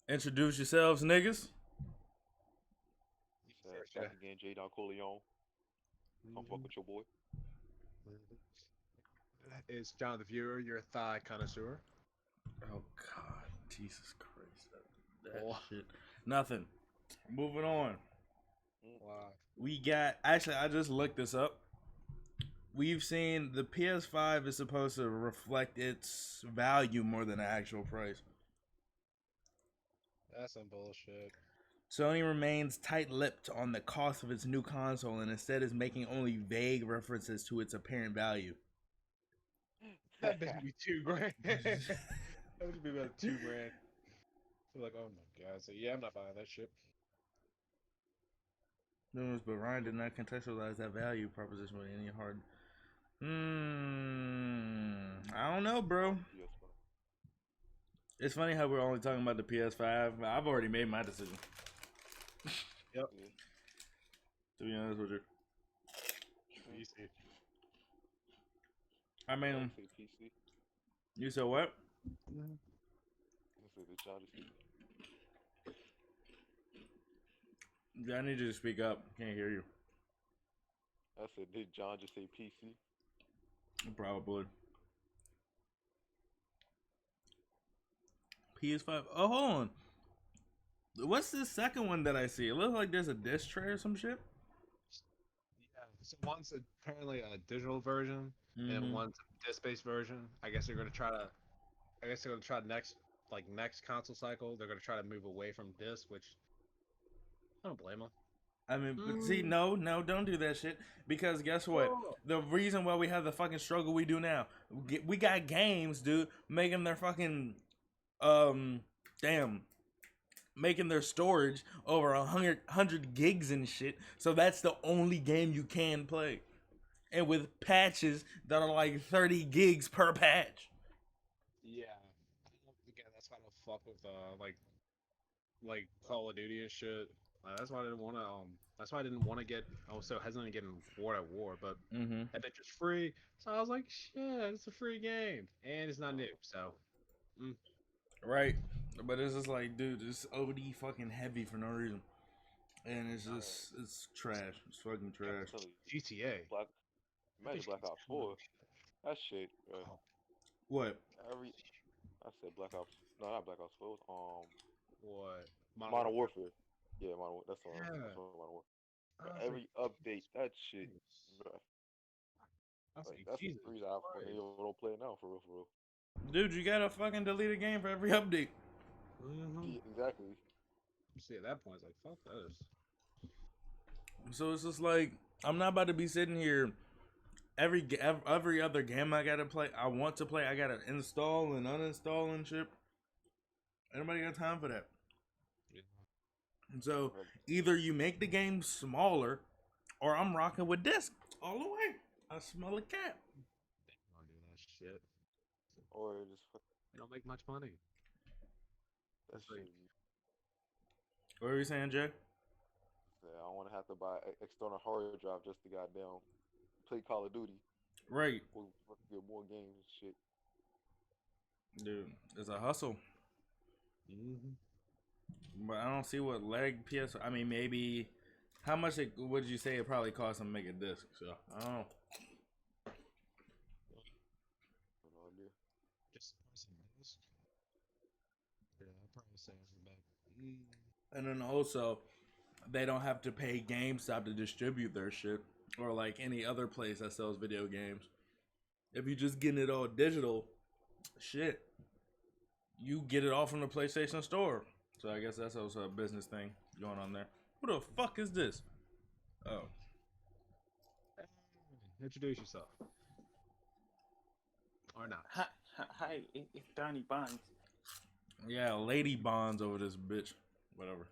Introduce yourselves, niggas. Back again, J. Don Corleone. Come fuck with your boy. It's John the Viewer, your thigh connoisseur. Oh God, Jesus Christ, that Oh. shit. Nothing. Moving on. Wow. We got. Actually, I just looked this up. We've seen the PS5 is supposed to reflect its value more than the actual price. That's some bullshit. Sony remains tight-lipped on the cost of its new console and instead is making only vague references to its apparent value. That bitch be $2,000. That would be about $2,000. Feel like, oh my god. So yeah, I'm not buying that shit. No, but Ryan did not contextualize that value proposition with any hard. I don't know, bro. It's funny how we're only talking about the PS5. I've already made my decision. Yep. To be honest with you. PC. I mean, PC. you said what? I said the child is Yeah, I need you to speak up. Can't hear you. I said, did John just say PC? Probably. PS5. Oh, hold on. What's this second one that I see? It looks like there's a disc tray or some shit. Yeah. So one's apparently a digital version, and one's a disc-based version. I guess they're gonna try next console cycle. They're gonna try to move away from disc, which I don't blame them. I mean, but see, no, don't do that shit. Because guess what? The reason why we have the fucking struggle we do now, we got games, dude, making their fucking, making their storage over 100 gigs and shit. So that's the only game you can play. And with patches that are like 30 gigs per patch. Yeah. Again, that's why I don't fuck with like Call of Duty and shit. That's why I didn't want to. That's why I didn't want to get. I was so hesitant to get in War at War, but that bitch is free, so I was like, shit, it's a free game, and it's not new, so. Right, but it's just like, dude, it's OD fucking heavy for no reason, and it's trash. It's fucking trash. GTA. Imagine Black Ops 4. That shit. What? I said Black Ops. No, not Black Ops 4. What? Modern Warfare. Yeah, that's all. Yeah. That's all Modern Warfare. Every update, that shit. That's the reason I don't play it now, for real. Dude, you gotta fucking delete a game for every update. Yeah, exactly. See, at that point, it's like, fuck this. So it's just like, I'm not about to be sitting here. Every other game I gotta play, I want to play, I gotta install and uninstall and shit. Anybody got time for that? Yeah. And so either you make the game smaller, or I'm rocking with disc all the way. I smell a cat. They don't do that shit. Or just They don't make much money. That's like, what are you saying, Jay? I don't want to have to buy external hard drive just to goddamn play Call of Duty. Right. Or get more games and shit. Dude, it's a hustle. But I don't see what leg PS. I mean, maybe how much would you say it probably costs them to make a disc? So I don't know. Just pressing disc. Yeah, I'll probably say about. And then also, they don't have to pay GameStop to distribute their shit, or like any other place that sells video games. If you just getting it all digital, shit, you get it all from the PlayStation Store. So I guess that's also a business thing going on there. Who the fuck is this? Oh. Introduce yourself. Or not. Hi, it's Donnie Bonds. Yeah, Lady Bonds over this bitch. Whatever.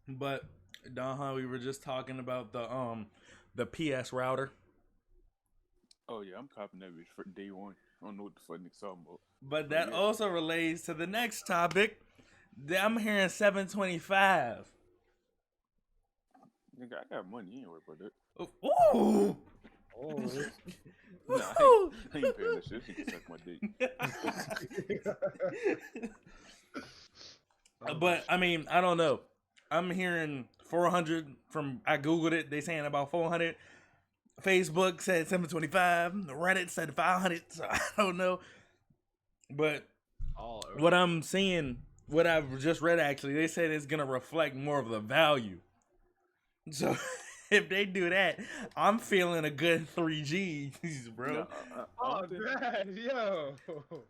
But Don, we were just talking about the PS router. Oh yeah, I'm copping that bitch for day one. I don't know what the fuck niggas talking about. But that also relates to the next topic. I'm hearing 725. Nigga, I got money anyway, but that. Ooh! Nah, I ain't paying that shit. She can suck my dick. But I mean, I don't know. I'm hearing 400 from. I googled it. They saying about 400. Facebook said 725. Reddit said 500. So I don't know. But what I'm seeing, what I've just read actually, they said it's gonna reflect more of the value. So if they do that, I'm feeling a good 3Gs, bro. Yo.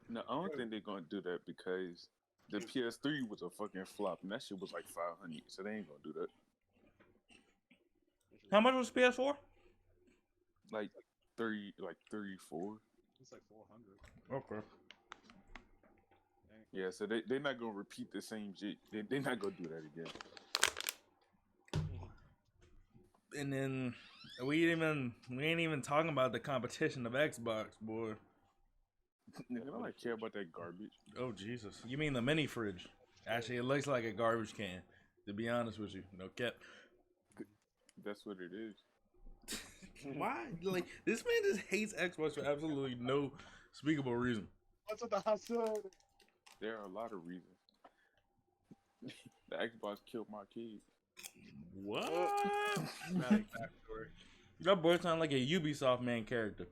No, I don't think they're gonna do that because the PS3 was a fucking flop, and that shit was like 500. So they ain't gonna do that. How much was PS4? Like 34. It's like 400. Okay. Yeah, so they're not gonna repeat the same shit. They're not gonna do that again. And then we ain't even talking about the competition of Xbox, boy. Nigga, I don't care about that garbage. Oh Jesus! You mean the mini fridge? Actually, it looks like a garbage can. To be honest with you, no cap. That's what it is. Why? Like this man just hates Xbox for absolutely no speakable reason. What's with the hustle? There are a lot of reasons. The Xbox killed my kids. What? Dramatic backstory. That boy sound like a Ubisoft main character.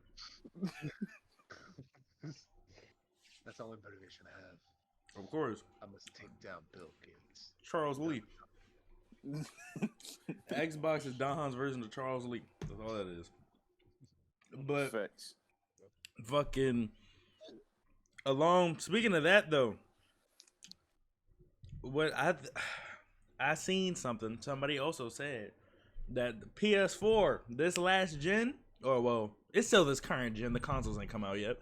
That's the only motivation I have. Of course, I must take down Bill Gates. Charles Lee. Xbox is Don's version of Charles Lee. That's all that is. But Facts. fucking speaking of that though, what I seen something. Somebody also said that the PS4 this last gen, or well, it's still this current gen. The consoles ain't come out yet.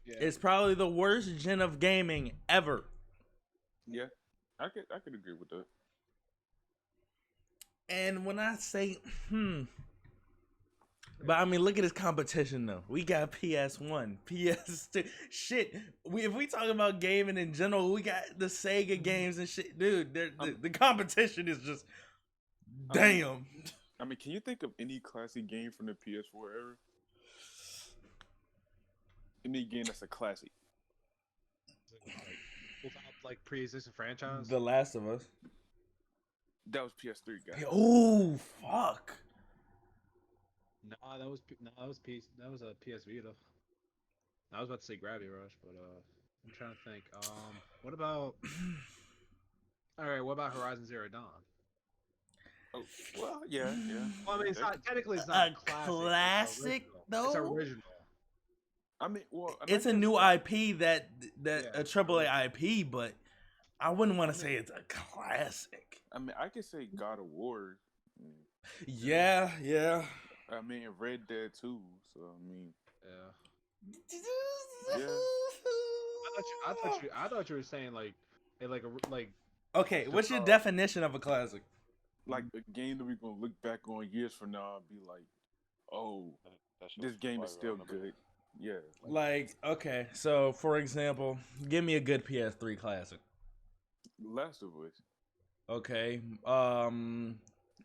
Yeah. It's probably the worst gen of gaming ever. Yeah, I could agree with that. And when I say, but I mean, look at this competition though. We got PS1, PS2, shit. If we talk about gaming in general, we got the Sega games and shit, dude. The competition is just, damn. I mean, can you think of any classic game from the PS4 era? Any game that's a classic? Without like pre-existing franchise. The Last of Us. That was PS3, guys. Oh fuck. No, that was a PS Vita. I was about to say Gravity Rush, but I'm trying to think. What about? All right, what about Horizon Zero Dawn? Oh, well, yeah. Well, I mean, it's not, technically it's not A classic, though? It's original. I mean, well, It's a new IP that a AAA IP, but I wouldn't want to say it's a classic. I mean, I could say God of War. Yeah. I mean, Red Dead 2. So I mean, Yeah. I thought you were saying like. Okay, what's your definition of a classic? Like a game that we're gonna look back on years from now and be like, "Oh, this game is still good." Yeah. Like, okay, so for example, give me a good PS3 classic. Last of Us. Okay,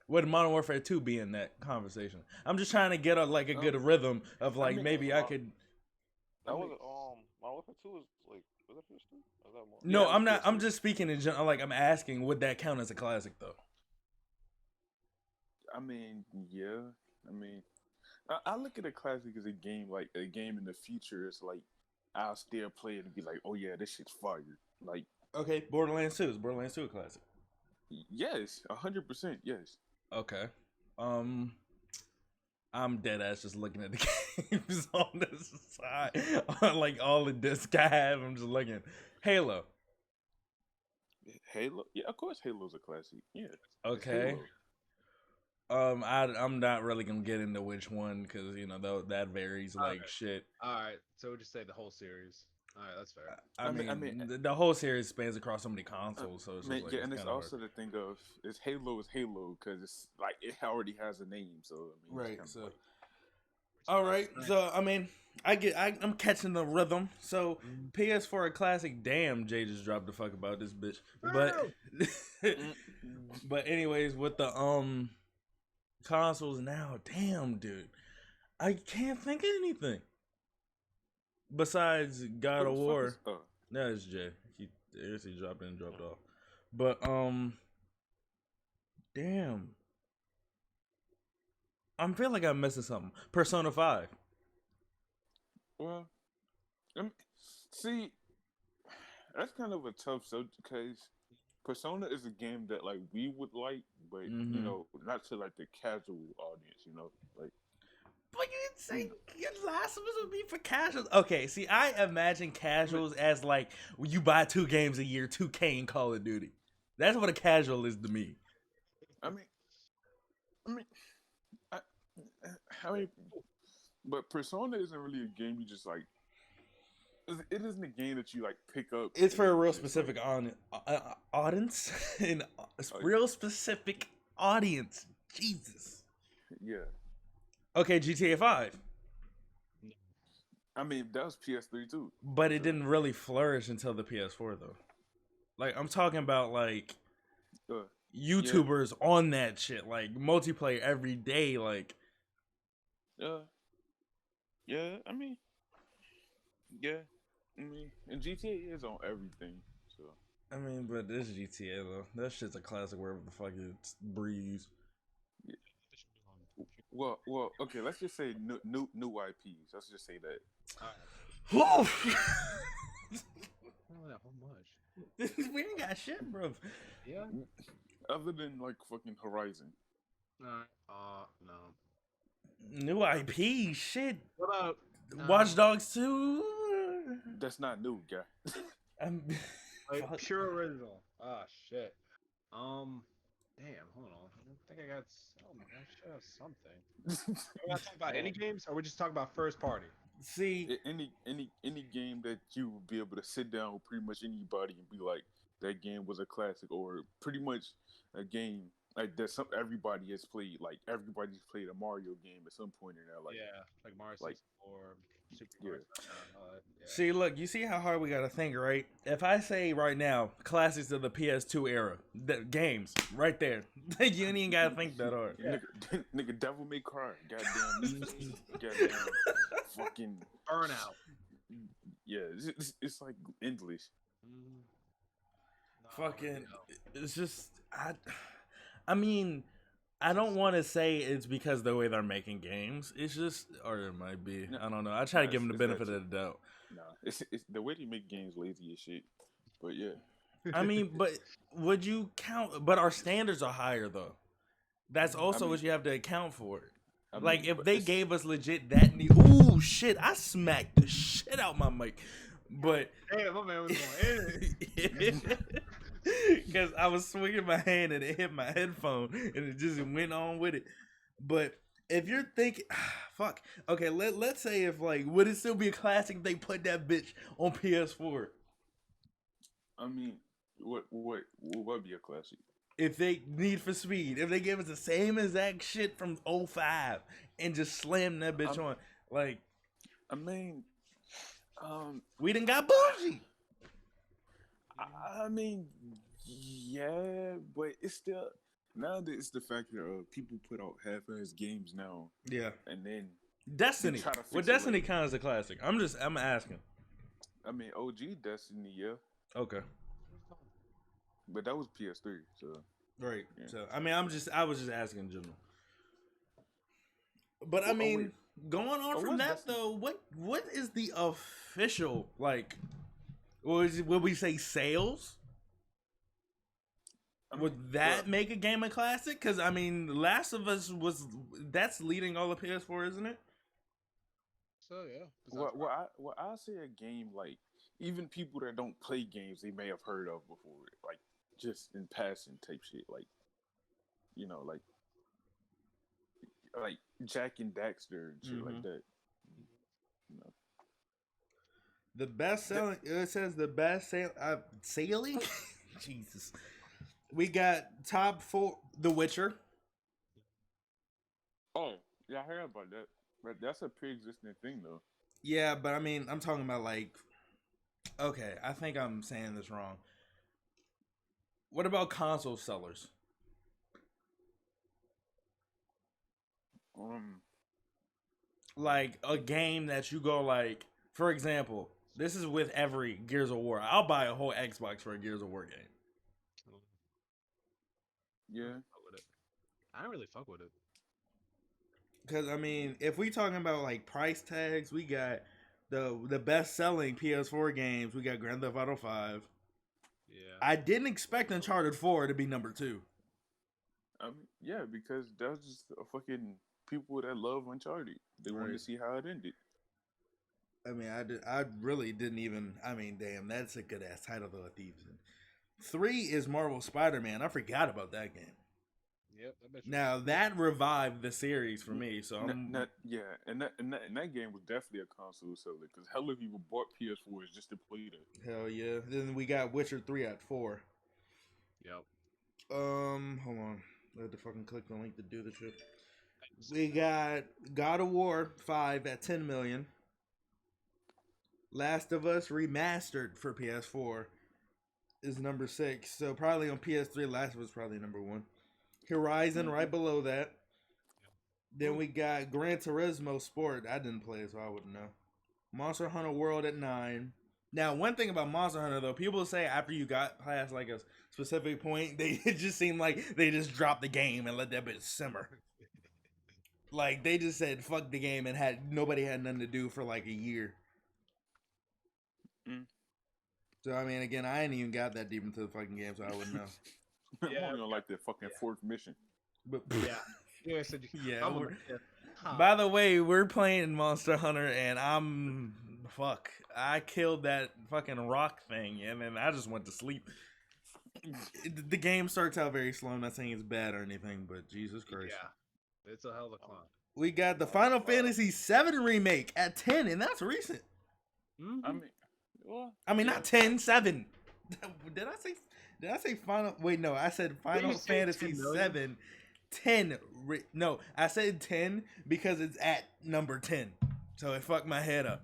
would Modern Warfare 2 be in that conversation? I'm just trying to get a good rhythm of like maybe I could. That was Modern Warfare 2 was like was that PS3? Or was that more? No, Yeah, I'm not. PS3. I'm just speaking in general. Like I'm asking, would that count as a classic though? I mean, yeah. I mean, I look at a classic as a game like a game in the future. It's like I'll still play it and be like, "Oh yeah, this shit's fire." Like, Okay, Borderlands 2 is Borderlands 2 a classic? yes, 100%, yes. Okay. I'm dead ass just looking at the games on this side. On like all the discs I have, I'm just looking. Halo. Halo, yeah, of course, Halo's a classic. Yeah. It's Okay. Halo. I'm not really gonna get into which one because that varies like Okay. shit. All right, so we'll just say the whole series. All right, that's fair. I mean, the whole series spans across so many consoles, so it's Man, just like, yeah, and it's kinda also the thing of is Halo because it's like it already has a name, so I mean, it's Right, kinda so- like- all right. So I mean, I'm catching the rhythm. So PS4 a classic. Damn, Jay just dropped the fuck about this bitch. But but anyways, with the consoles now, damn dude, I can't think of anything. Besides God Who of the fuck War, is- that is Jay. He dropped in and dropped off. But damn, I'm feeling like I'm missing something. Persona 5. well, see, that's kind of a tough subject because Persona is a game that like we would like, but you Mhm. know, not to like the casual audience. You know, like But you'd say Last of Us would be for casuals. Okay, see, I imagine casuals as like when you buy 2 games a year, 2K and Call of Duty. That's what a casual is to me. I mean, I mean, I, I mean, but Persona isn't really a game you just like. It isn't a game that you like pick up. It's for and a real just, specific audience, and it's Oh, yeah. real specific audience. Jesus. Yeah, Okay, GTA 5, I mean that was PS3 too. but it didn't really flourish until the PS4 though. Like I'm talking about like Uh, YouTubers on that shit, like multiplayer every day, like yeah. I mean, yeah. I mean, and GTA is on everything. So I mean, but this GTA though, that shit's a classic wherever the fuck it breathes. well, okay. Let's just say new IPs. Let's just say that. Oh, how much? We ain't got shit, bro. Yeah. Other than like fucking Horizon. No. New IP, shit. What about Watch Dogs 2. That's not new, guy. I'm, like fuck. pure original? Ah, shit. Damn. Hold on. I think I got. Oh my gosh, I have something. Are we not talking about any games, or we just talking about first party? See, Any game that you would be able to sit down with pretty much anybody and be like, that game was a classic, or pretty much a game like that everybody has played. Like everybody's played a Mario game at some point in their life. Yeah, like Mario like- 64, Super Yeah. Mario. Yeah. see, look, you see how hard we gotta think, right? If I say right now, classics of the PS2 era, the games, right there, you ain't even gotta think that hard. Yeah. Nigga, Devil May Cry, goddamn, goddamn, fucking Burnout. yeah. It's like endless. No, Fucking, it's just I mean, I don't want to say it's because the way they're making games. It's just, or it might be. I don't know. I try to give them the benefit of the doubt. Nah, it's the way they make games lazy as shit. But yeah, I mean, but would you count? But our standards are higher though. That's also mean- what you have to account for. I Like mean, if but they it's- gave us legit that new. Ooh shit! I smacked the shit out my mic, but Damn, my man was going in. because I was swinging my hand and it hit my headphone and it just went on with it. But if you're thinking, fuck, okay, let's say if like, would it still be a classic if they put that bitch on PS4? I mean, what would be a classic? If they Need for Speed, if they give us the same exact shit from '05 and just slam that bitch on, like, I mean, we done got bougie. I mean, yeah, but it's still now that it's the fact that people put out half-ass games now, Yeah. and then Destiny. try to fix Well, it Destiny later. counts as a classic. I'm asking. I mean, OG Destiny, yeah, Okay. but that was PS3, so Right. Yeah. So I mean, I was just asking in general. But I Well, mean, wait. going on Oh, from what's that Destiny? though, what is the official like? Would we say sales? I mean, Would that well, make a game a classic? Because I mean, Last of Us that's leading all the PS4, isn't it? So yeah. I say a game like even people that don't play games they may have heard of before, like just in passing type shit, like you know, like Jack and Daxter and shit like that. You know, The best selling. It says the best sailing. Jesus. We got top 4, The Witcher. oh yeah, I heard about that, but that's a pre-existing thing though. Yeah, but I mean, I'm talking about like. Okay, I think I'm saying this wrong. What about console sellers? Like a game that you go like, For example, this is with every Gears of War. I'll buy a whole Xbox for a Gears of War game. Yeah. I don't really fuck with it. Because I mean, if we talking about like price tags, we got the best selling PS4 games. We got Grand Theft Auto 5. Yeah. I didn't expect Uncharted 4 to be number 2. Yeah, because that was just a fucking people that love Uncharted. They wanted to see how it ended. I mean, I really didn't even. I mean, damn, that's a good ass title though. Thieves. 3 is Marvel Spider-Man. I forgot about that game. Yep. I bet you. Now that revived the series for me. So I'm, and that game was definitely a console seller because hella people bought PS4s just to play that. hell yeah. Then we got Witcher 3 at 4. Yep. Hold on. I had to fucking click the link to do the shit. We got God of War 5 at 10 million. Last of Us Remastered for PS4 is number 6. So probably on PS3, Last of Us probably number 1. Horizon right below that. Then we got Gran Turismo Sport. I didn't play it, so I wouldn't know. Monster Hunter World at 9. Now, one thing about Monster Hunter, though, people say after you got past like a specific point, it just seemed like they just dropped the game and let that bitch simmer. Like, they just said, fuck the game, and nobody had nothing to do for like a year. So, I mean, again, I ain't even got that deep into the fucking game, so I wouldn't know. I'm only on like the fucking 4th mission. But, Yeah. So yeah. Huh. By the way, we're playing Monster Hunter, and I killed that fucking rock thing, and then I just went to sleep. The game starts out very slow. I'm not saying it's bad or anything, but Jesus Christ. Yeah. It's a hell of a climb. We got the Final Fantasy VII remake at 10, and that's recent. Mm-hmm. I mean, not 10, 7. Did I say Final? Wait, no, I said Final Fantasy 7. 10. No, I said 10 because it's at number 10. So it fucked my head up.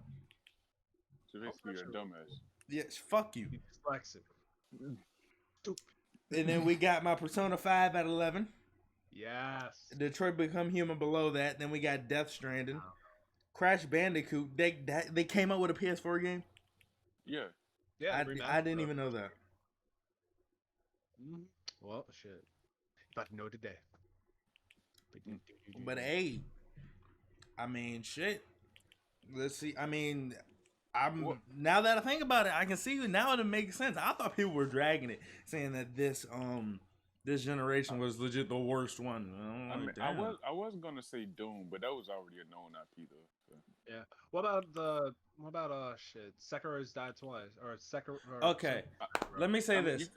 So basically, you're a dumbass. Yes, fuck you. Dyslexic. And then we got my Persona 5 at 11. Yes. Detroit Become Human below that. Then we got Death Stranding. Crash Bandicoot. They came out with a PS4 game? Yeah. Yeah. I didn't even know that. Well, shit. About to know today. But hey, I mean, shit. Let's see. I mean, now that I think about it, I can see now it makes sense. I thought people were dragging it, saying that this generation was legit the worst one. I was gonna say Doom, but that was already a known IP though. So. Yeah. What about shit? Sekiro's died twice, or Sekiro. Okay, let me say this.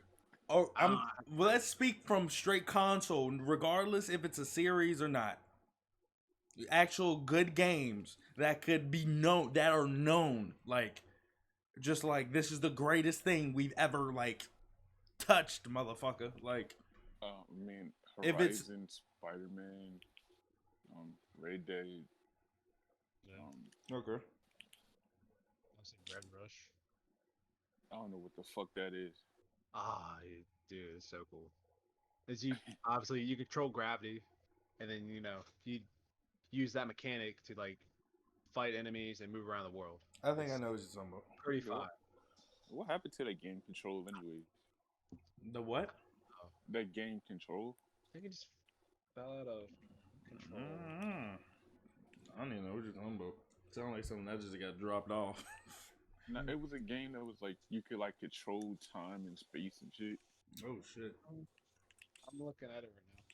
Let's speak from straight console, regardless if it's a series or not. Actual good games that could be known, that are known, like, just like this is the greatest thing we've ever like touched, motherfucker. Like, I mean, if it's Horizon, Spider-Man, Red Dead. okay. I said Red Rush. I don't know what the fuck that is. Dude, it's so cool. Is you control gravity, and then you use that mechanic to like fight enemies and move around the world. I think I know what you're talking about. Pretty fun. What happened to that game Control anyway? The what? That game Control? I think it just fell out of control. I don't even know what you're talking about. Sound like something that just got dropped off. No, it was a game that was like you could like control time and space and shit. Oh shit! I'm looking at it right now.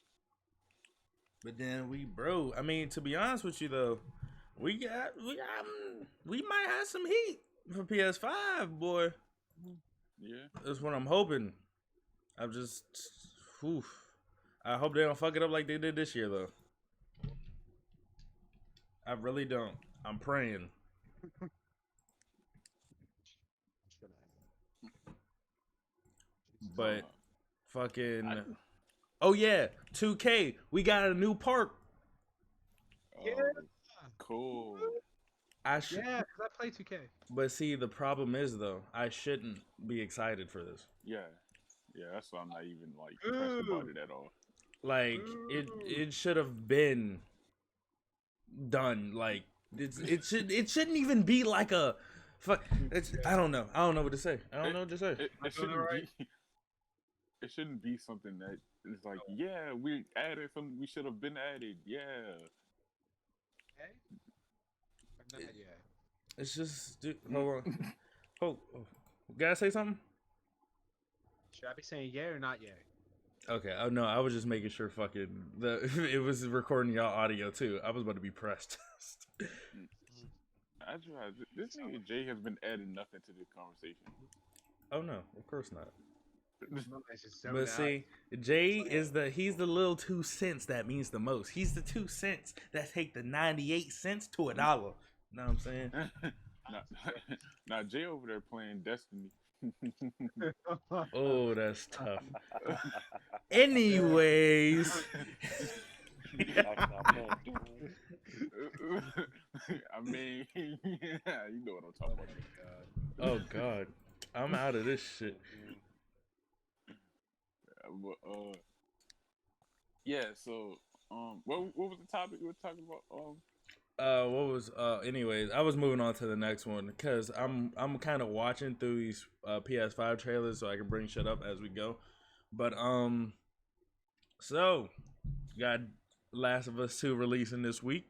But then I mean, to be honest with you though, we might have some heat for PS5, boy. Yeah, that's what I'm hoping. I'm just, I hope they don't fuck it up like they did this year though. I really don't. I'm praying. But fucking, oh yeah, 2K, we got a new park. Yeah, cool. Yeah, because I play 2K. But see, the problem is though, I shouldn't be excited for this. Yeah, that's why I'm not even like impressed about it at all. Like it should have been done like It shouldn't even be like a fuck. I don't know. I don't know what to say. I don't know what to say. It shouldn't be. It shouldn't be something that is like, yeah, we added something we should have been added. Yeah. Okay. But not yet. It's just hold on. Oh, gotta say something. Should I be saying yay or not yay? Okay. Oh no, I was just making sure. Fucking it was recording y'all audio too. I was about to be pressed. I tried. This nigga Jay has been adding nothing to this conversation. Oh no, of course not. But But see, Jay is he's the little 2 cents that means the most. He's the 2 cents that take the 98 cents to $1. Know what I'm saying? Now Jay over there playing Destiny. Oh, that's tough. Anyways, I mean, yeah, you know what I'm talking about. oh god, I'm out of this shit. But, yeah. So, what was the topic we were talking about? What was anyways, I was moving on to the next one because I'm kind of watching through these PS5 trailers so I can bring shit up as we go. But so got Last of Us 2 releasing this week.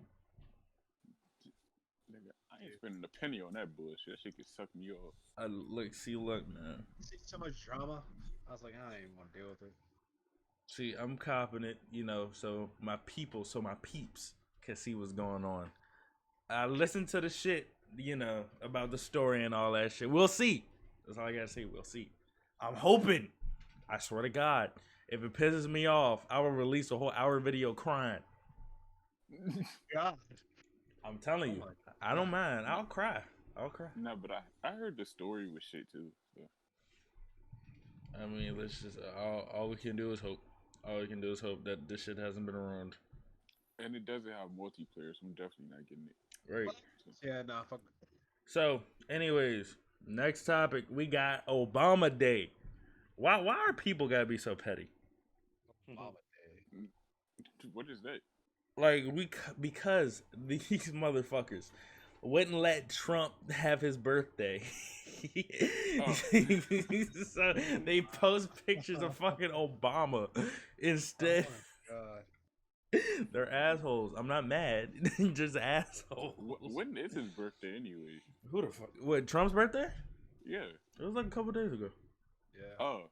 Nigga, I ain't spending a penny on that bullshit. That shit could suck me off. Look, man. See so much drama. I was like, I don't even want to deal with it. See, I'm copping it, so my peeps can see what's going on. I listen to the shit, about the story and all that shit. We'll see. That's all I gotta say. We'll see. I'm hoping. I swear to God, if it pisses me off, I will release a whole hour video crying. God. I'm telling you, I don't mind. I'll cry. No, but I heard the story was shit too. So. I mean, let's just all we can do is hope. All we can do is hope that this shit hasn't been around. And it doesn't have multiplayer, so I'm definitely not getting it. Right. Yeah, nah, fuck. So, anyways, next topic, we got Obama Day. Why are people gotta be so petty? Obama Day. What is that? Like because these motherfuckers wouldn't let Trump have his birthday. So they post pictures of fucking Obama instead. Oh my God. They're assholes. I'm not mad. Just assholes. When is his birthday anyway? Who the fuck? What, Trump's birthday? Yeah. It was like a couple days ago. Yeah. Oh.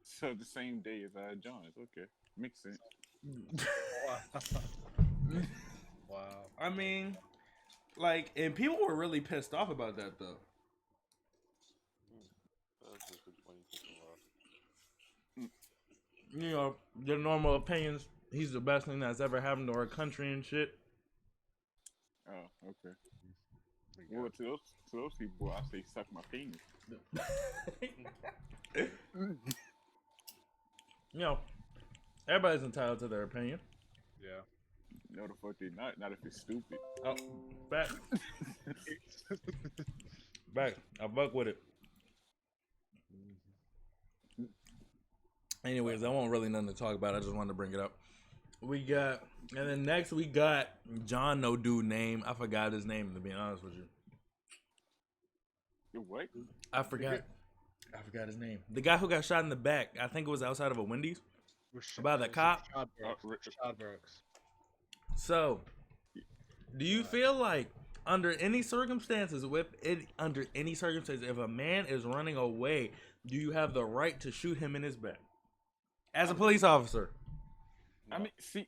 So the same day as John's. Okay. Makes sense. Wow. I mean, and people were really pissed off about that though. Their normal opinions. He's the best thing that's ever happened to our country and shit. Oh, okay. Well, to those people, I say suck my penis. Everybody's entitled to their opinion. Yeah. No, the fuck they not. Not if it's stupid. Oh, back. Back. I fuck with it. Anyways, I won't really nothing to talk about. I just wanted to bring it up. And then next we got John no dude name. I forgot his name, to be honest with you. What? I forgot his name. The guy who got shot in the back. I think it was outside of a Wendy's. About the cop. Rayshard Brooks. So, do you feel like under any circumstances, if a man is running away, do you have the right to shoot him in his back as a police officer? I mean, see,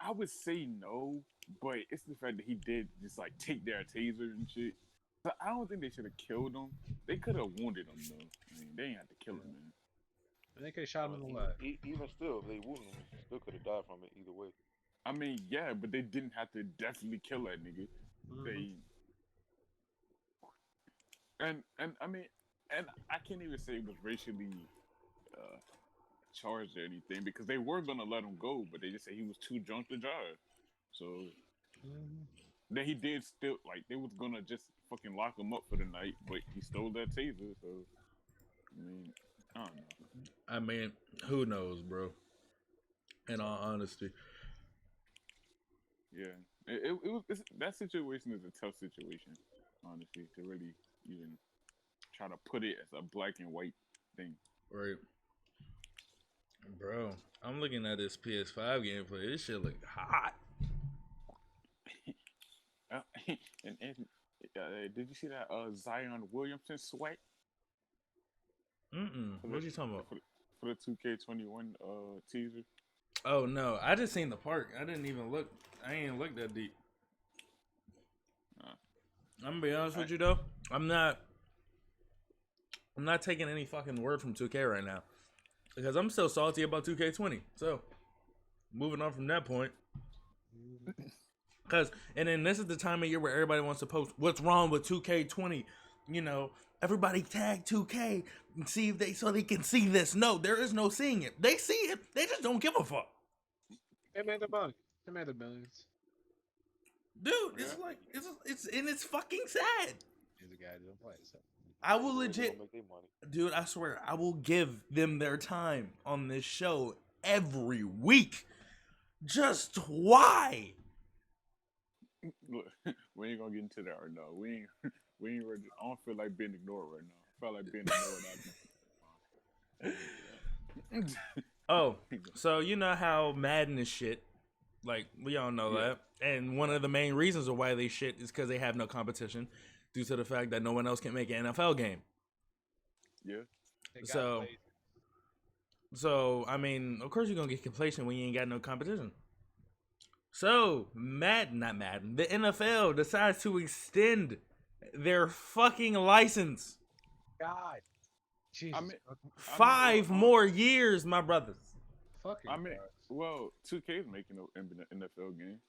I would say no, but it's the fact that he did just like take their taser and shit. So I don't think they should have killed him. They could have wounded him though. I mean, they ain't have to kill him, man. They could have shot him in the leg. Even still, if they wounded him, he still could have died from it either way. I mean, yeah, but they didn't have to definitely kill that nigga. Mm-hmm. And I can't even say it was racially charged or anything because they were gonna let him go, but they just said he was too drunk to drive. So then he did still they was gonna just fucking lock him up for the night, but he stole that taser. So I mean, I don't know. I mean, who knows, bro? In all honesty. Yeah, that situation is a tough situation, honestly, to really even try to put it as a black and white thing. Right. Bro, I'm looking at this PS5 gameplay. This shit look hot. Uh, and did you see that Zion Williamson sweat What you talking about? for the 2K21 teaser? Oh no, I just seen the park. I didn't even look. I ain't even look that deep. I'm gonna be honest with you though. I'm not taking any fucking word from 2K right now because I'm still salty about 2K20. So moving on from that point, and then this is the time of year where everybody wants to post what's wrong with 2K20. You know, everybody tag 2K and see if they can see this. No, there is no seeing it. They see it. They just don't give a fuck. They made the money. They made the millions. Dude, it's like it's fucking sad. He's a guy who don't play. So. I will They legit, gonna make their money. dude. I swear, I will give them their time on this show every week. Just why? Look, we ain't gonna get into that right now. We ain't ready. I don't feel like being ignored right now. I feel like being ignored. Oh, so you know how Madden is shit. Like, we all know that. And one of the main reasons of why they shit is because they have no competition due to the fact that no one else can make an NFL game. Yeah. So I mean, of course you're going to get complacent when you ain't got no competition. So, the NFL decides to extend their fucking license. God. Jesus. 5 more years, my brothers. Fucking well, 2K is making an NFL game.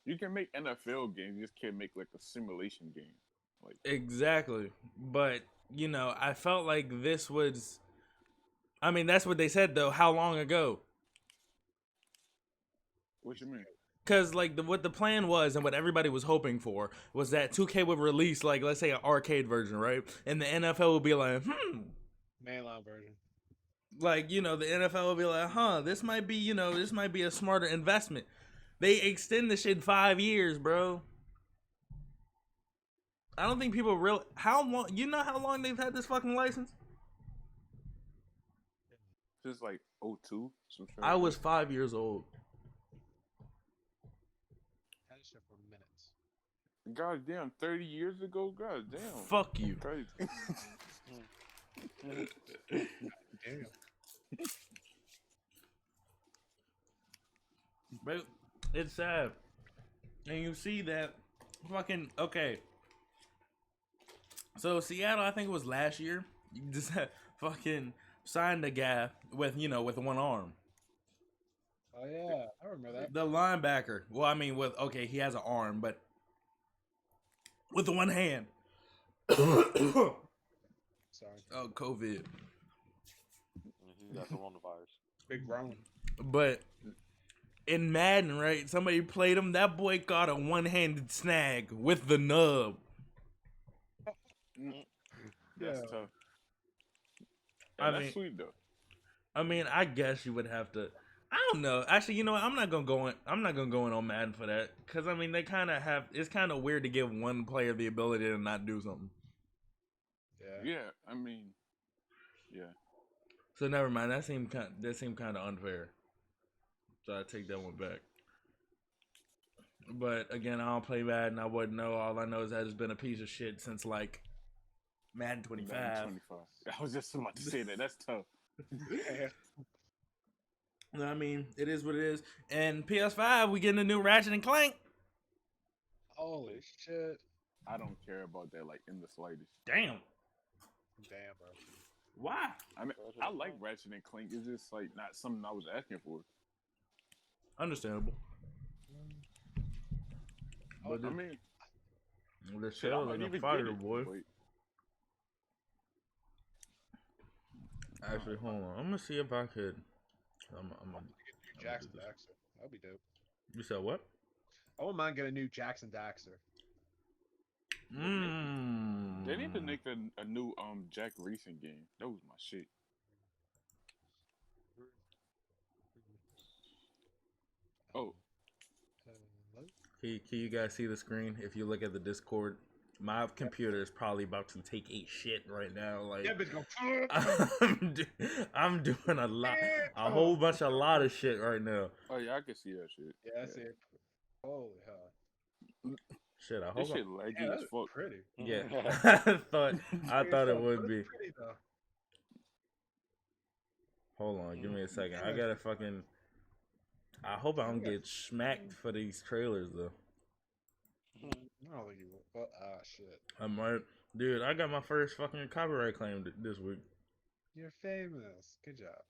You can make NFL games, you just can't make like a simulation game. Like exactly. But, you know, I felt like this was, I mean, that's what they said though. How long ago? What you mean? Because like what the plan was and what everybody was hoping for was that 2K would release like, let's say, an arcade version, right? And the NFL would be like, mainline version. Like, you know, the NFL will be like, this might be a smarter investment. They extend the shit 5 years, bro. I don't think people real. How long? You know how long they've had this fucking license? Just like 02. I was 5 years old. Had this shit for minutes. God damn, 30 years ago? God damn. Fuck you. Crazy. Damn. But it's sad. And you see that fucking, okay. So Seattle, I think it was last year, you just fucking signed a guy with one arm. Oh yeah, I remember that. The linebacker. Well, I mean, he has an arm, but with the one hand. Sorry. Oh, COVID. He got coronavirus. Big grown. But in Madden, right? Somebody played him. That boy got a one-handed snag with the nub. That's tough. That's sweet though. I mean, I guess you would have to. I don't know. Actually, you know what? I'm not gonna go in on Madden for that because I mean they kind of have. It's kind of weird to give one player the ability to not do something. Yeah. I mean, yeah. So never mind. That seemed kind of unfair. So I take that one back. But again, I don't play Madden. I wouldn't know. All I know is that it's been a piece of shit since like Madden 25. Madden 25. I was just about to say that. That's tough. I mean, it is what it is. And PS5, we getting a new Ratchet and Clank. Holy shit. I don't care about that like in the slightest. Damn, bro. Why? I mean, I like Ratchet and Clank. It's just like not something I was asking for. Understandable. But I mean, the shell like a fighter, boy. Actually, hold on. I'm gonna see if I could. I'm gonna get a new Jackson Daxter. That'd be dope. You said what? I wouldn't mind getting a new Jackson Daxter. They need to make a new Jack racing game. That was my shit. Oh. Can you guys see the screen? If you look at the Discord, my computer is probably about to take a shit right now. Like, Yeah, bitch, go. I'm doing a lot of shit right now. Oh yeah, I can see that shit. Yeah, I see it. Holy hell. Shit, I This hope. shit laggy Yeah, as that's fuck. pretty. Yeah, I thought it would be. Pretty though. Hold on, give me a second. I gotta fucking. I hope I don't get smacked for these trailers though. I don't think you will. But shit. I might, dude. I got my first fucking copyright claim this week. You're famous. Good job.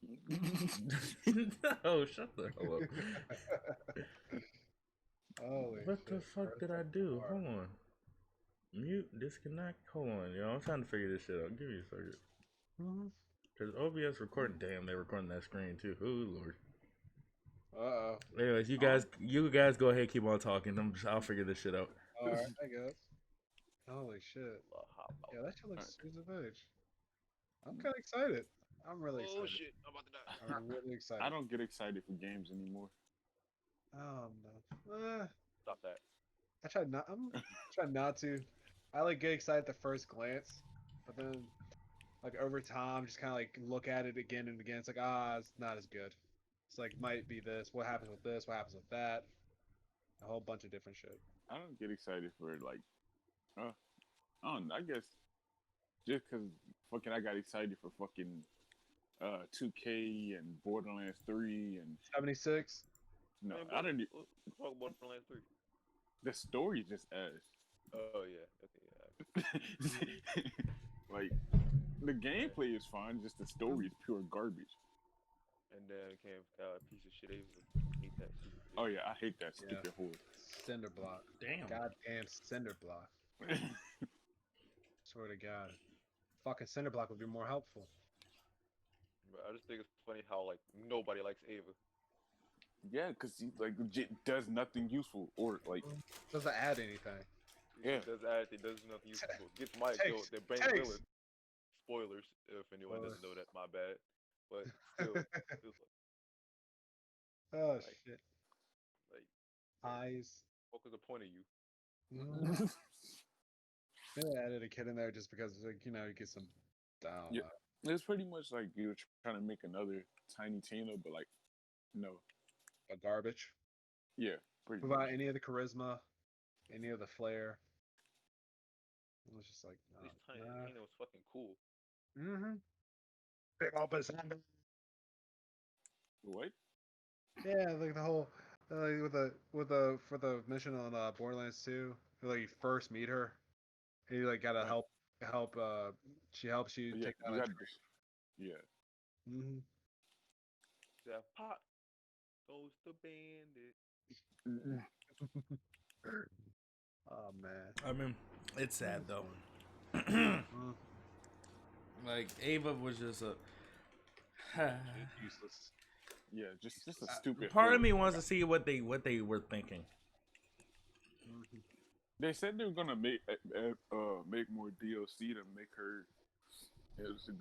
No, shut the hell up. Holy What shit. the fuck did I do? Hold on. Mute, disconnect. Hold on, yo. I'm trying to figure this shit out. Give me a second. Cause OBS recording. Damn, they're recording that screen too. Oh lord. Uh-oh. Anyways, you guys go ahead, keep on talking. I'll figure this shit out. Alright, I guess. Holy shit. Yeah, that shit looks smooth as age. I'm kind of excited. I'm really excited. Oh shit! I'm about to die. I'm really excited. I don't get excited for games anymore. Oh no. Stop that. I'm trying not to. I like get excited at the first glance, but then like over time, just kind of like look at it again and again. It's like it's not as good. It's like might be this. What happens with this? What happens with that? A whole bunch of different shit. I don't get excited for like, I don't know. I guess just because fucking I got excited for fucking 2K and Borderlands 3 and 76. no, Man, I didn't. Talk about Borderlands 3. The story just ass. Oh yeah. Okay. Like the gameplay is fine, just the story is pure garbage. And then came piece of shit. Ava. Hate that shit. Oh yeah, I hate that stupid horse. Cinder block. Damn. Goddamn cinder block. Swear to God. Fucking cinder block would be more helpful. But I just think it's funny how like nobody likes Ava. Yeah, because he like legit does nothing useful or like Doesn't add anything. Yeah. Does nothing useful. Gets Mike killed. They're brain villain. Spoilers if anyone doesn't know that. My bad. But still, Oh Like- shit. like, Eyes. what was the point of you? They added a kid in there just because, like, you get some down. Yeah. it's pretty much like you're trying to make another Tiny Tina, but like no. A garbage. Yeah, pretty much. Without any of the charisma, any of the flair. It was just like, At least Tiny Tina was fucking cool. Big opposite. What? Yeah, like the whole for the mission on Borderlands 2, like you first meet her, and you like gotta Right. help she helps you Yeah, take down you a got this. Yeah. That pot goes to bandit. Oh man. I mean, it's sad though. Mm, Like Ava was just a. useless. Yeah, just a stupid. Part of horse. me wants to see what they were thinking. They said they were gonna make more DLC to make her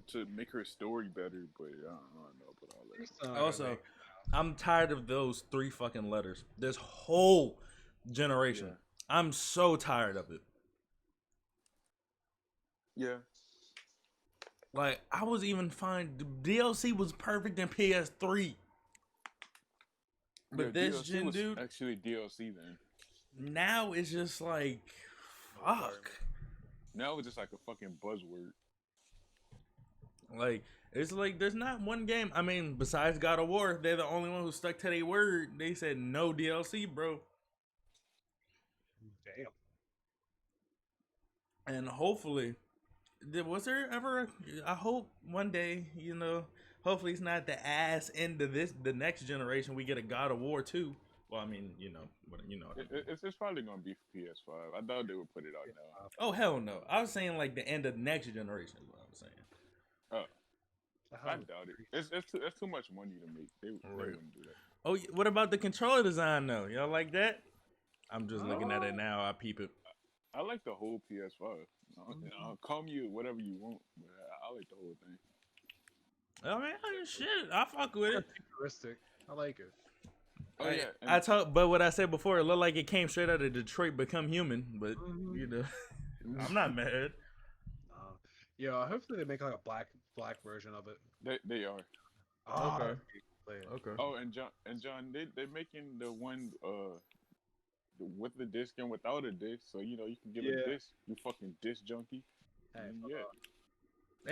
to make her story better, but I don't know about all that. Also, I'm tired of those 3 fucking letters. This whole generation. Yeah. I'm so tired of it. Yeah. Like, I was even fine. The DLC was perfect in PS3. But Yeah, this DLC gen, was dude, actually DLC then. now it's just like, fuck. Now it's just like a fucking buzzword. Like, it's like there's not one game. I mean, besides God of War, they're the only one who stuck to their word. They said no DLC, bro. Damn. And hopefully, was there ever? I hope one day, hopefully it's not the ass end of the next generation. We get a God of War 2. Well, I mean, It's probably gonna be for PS5. I thought they would put it out now. Oh hell no! I was saying like the end of the next generation is what I was saying. Oh, I doubt it. It's too much money to make. They wouldn't do that. Oh, what about the controller design though? Y'all like that? I'm just looking at it now. I peep it. I like the whole PS5. I'll call me whatever you want, but I like the whole thing. Oh man, shit, I fuck with it. Futuristic. I like it. Oh yeah. I talk, but what I said before, it looked like it came straight out of Detroit Become Human, but you know, I'm not mad. Yeah, hopefully they make like a black version of it. They are. Oh, Okay. play it. Okay. Oh, and John, they're making the one with the disc and without a disc, so you know you can get a disc. You fucking disc junkie. Hey, Yeah,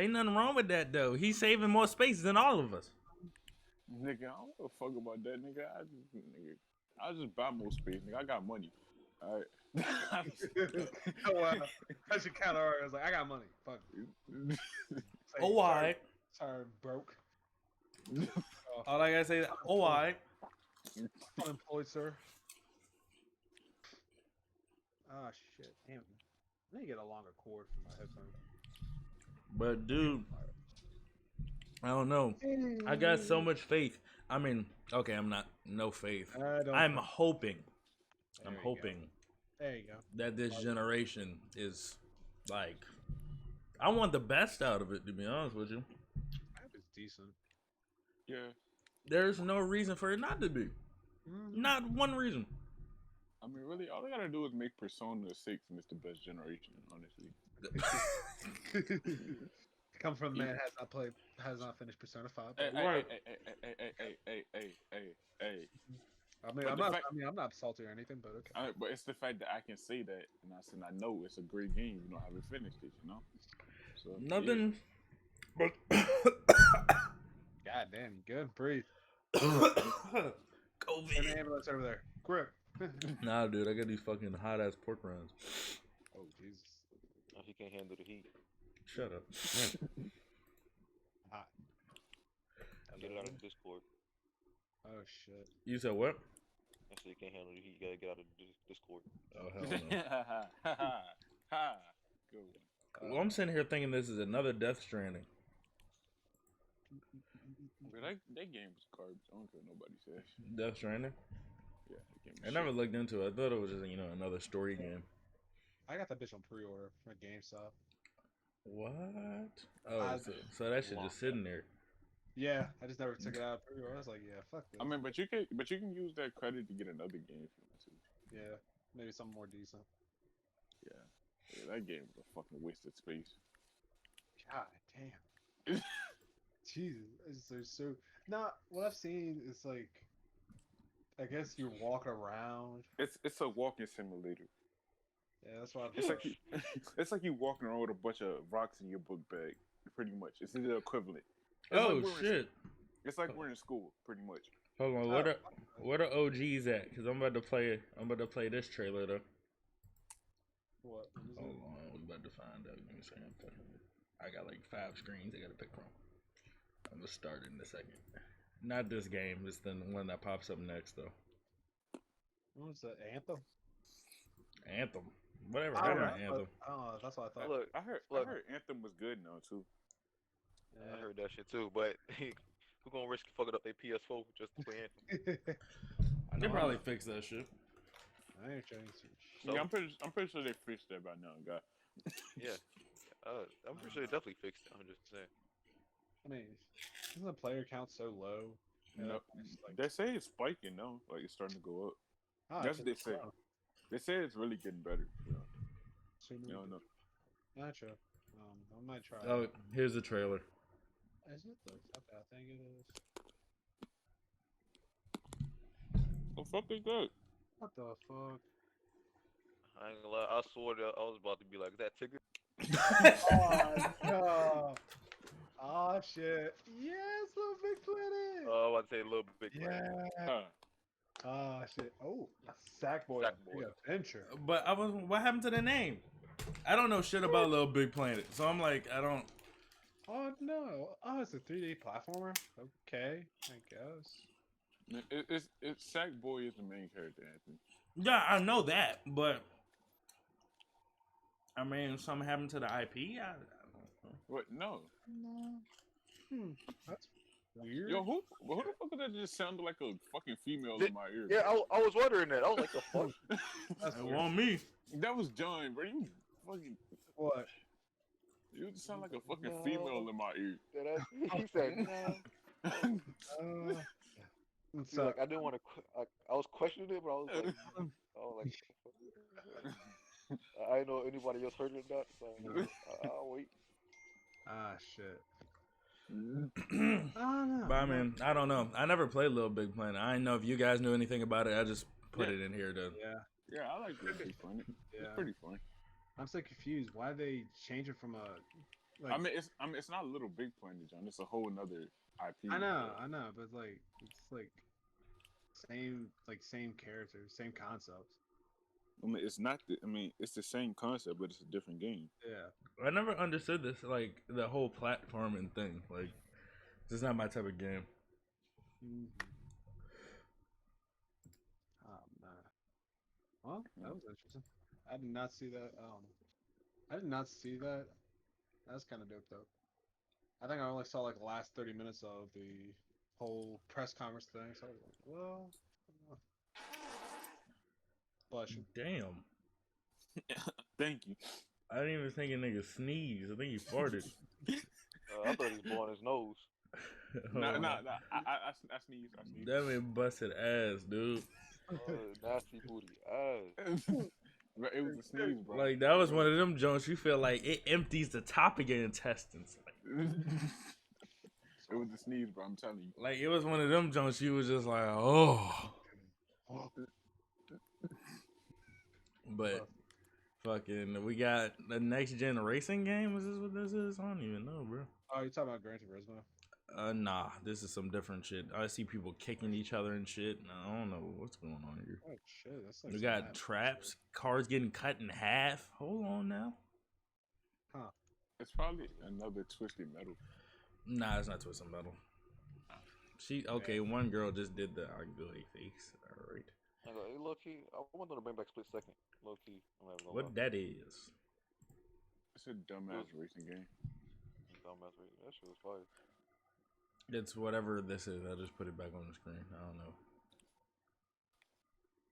Ain't nothing wrong with that though. He's saving more space than all of us. nigga, I don't give a fuck about that, nigga. I just buy more space, nigga. I got money. All right. Oh wow, that's your counter. I was like, I got money. Fuck. Like, Oh, why? Sorry, broke. All I gotta say, is, oh, why? Unemployed, sir. Ah, shit. Damn. I need to get a longer cord for my headphones. But dude, I don't know. I got so much faith. I mean, okay, I'm not no faith. I'm hoping. I'm hoping There you go. that this generation is like, I want the best out of it. To be honest with you, It's decent. Yeah. there's no reason for it not to be. Not one reason. I mean, really, all they gotta do is make Persona 6 and it's the best generation, honestly. Come from the man has not finished Persona 5. Hey, Right. hey. I mean, I'm not salty or anything, but okay. But it's the fact that I can say that, and I know it's a great game, even though I haven't finished it, you know? So, Nothing. God damn, you good? Breathe. COVID. Send the ambulance over there. Quick. Nah, dude, I got these fucking hot ass pork rinds. Oh, Jesus. Oh, he can't handle the heat. Shut up. Hot. Get it out of Discord. Oh, shit. You said what? I said you can't handle the heat. You gotta get out of Discord. Oh hell no. Go. Well, I'm sitting here thinking this is another Death Stranding. That game was garbage. I don't care what nobody says. Death Stranding? Yeah, that game I was never shit. looked into it. I thought it was just, another story game. I got that bitch on pre-order for GameStop. What? Oh, so that shit just sitting there. Yeah, I just never took it out of pre-order. I was like, yeah, fuck this. I mean, but you can use that credit to get another game if you want to. Yeah, maybe something more decent. Yeah, that game was a fucking waste of space. God damn. Jesus, it's so. Nah, what I've seen is like, I guess you walk around. It's a walking simulator. Yeah, that's what I've It's like you walking around with a bunch of rocks in your book bag, pretty much. It's the equivalent. Oh shit! It's like we're in school, pretty much. Hold on, where the OGs at? Cause I'm about to play this trailer though. What? Hold on, we about to find out. Let me see. I got like 5 screens I gotta pick from. I'm gonna start in a second. Not this game. It's the one that pops up next though. What's that? Anthem? Anthem. Whatever. I don't know. Anthem. That's what I thought. Look, I heard Anthem was good now too. Yeah. I heard that shit too, but we're gonna risk fucking up their PS4 just to play Anthem. They probably fix that shit. I ain't trying to. So, Yeah, I'm pretty sure they fixed that by now, guy. yeah, I'm pretty sure they definitely fixed it. I'm just saying. I mean, isn't the player count so low? No, It's like, they say it's spiking now, like it's starting to go up. That's what they say. wow. They say it's really getting better. Assuming You don't know. Not sure. I might try. Oh, here's the trailer. Is it? Okay, I think it is. The fuck is that? What the fuck? I ain't gonna lie. I swore that I was about to be like, is that Tigger? Oh no! Oh shit! Yes, Little Big Planet. Oh, I was about to say Little Big Planet. Yeah. Huh. Oh shit! Oh, Sackboy. Sackboy. Adventure. But what happened to the name? I don't know shit about Little Big Planet, so I'm like, I don't. Oh no! Oh, it's a 3D platformer. Okay, I guess. It's Sackboy is the main character, Anthony. Yeah, I know that, but I mean, something happened to the IP. I don't know. What? No. No. That's weird. Yo, who the fuck is that? Just sounded like a fucking female in my ear. Yeah, I was wondering that. I was like, the fuck? That's It weird. wasn't me. That was John, bro. You fucking. What? You just sound like a fucking female in my ear. He said, no. And See, so, like I didn't want to. I was questioning it, but I was like, I didn't know if anybody else heard it or not, so I'll wait. shit. But I don't know. I mean, I don't know. I never played Little Big Planet. I didn't know if you guys knew anything about it. I just put Yeah. it in here to. Yeah, Yeah, I like Little Big Planet. It's yeah. pretty fun. I'm so confused. Why they change it from a like? I mean, it's not Little Big Planet, John. It's a whole nother IP. I know, but like it's like same characters, same concepts. I mean, it's not. I mean, it's the same concept, but it's a different game. Yeah. I never understood this, like the whole platforming thing. Like, this is not my type of game. Mm-hmm. Oh man. Well, that was interesting. I did not see that. I did not see that. That's kind of dope though. I think I only saw like the last 30 minutes of the whole press conference thing. So I was like, well, bless you. Damn. Thank you. I didn't even think a nigga sneezed. I think he farted. I thought he was blowing his nose. Nah. I sneeze. I sneeze. That man busted ass, dude. Nasty booty ass. But it was a sneeze, bro. Like, that was one of them joints you feel like it empties the top of your intestines. It was a sneeze, bro. I'm telling you. Like, it was one of them joints you was just like, oh. But fucking, we got the next gen racing game. Is this what this is? I don't even know, bro. Oh, you're talking about Gran Turismo? Nah, this is some different shit. I see people kicking each other and shit. I don't know what's going on here. Oh shit, that's like We some got mad traps, shit. cars getting cut in half. Hold on now. It's probably another Twisted Metal. Nah, it's not Twisted Metal. Okay, one girl just did the ugly face. All right. Hey, low key, I want them to bring back Split Second. Low key, I'm having no What that is? It's a dumbass racing game. dumbass rating. That shit was fire. It's whatever this is. I just put it back on the screen. I don't know.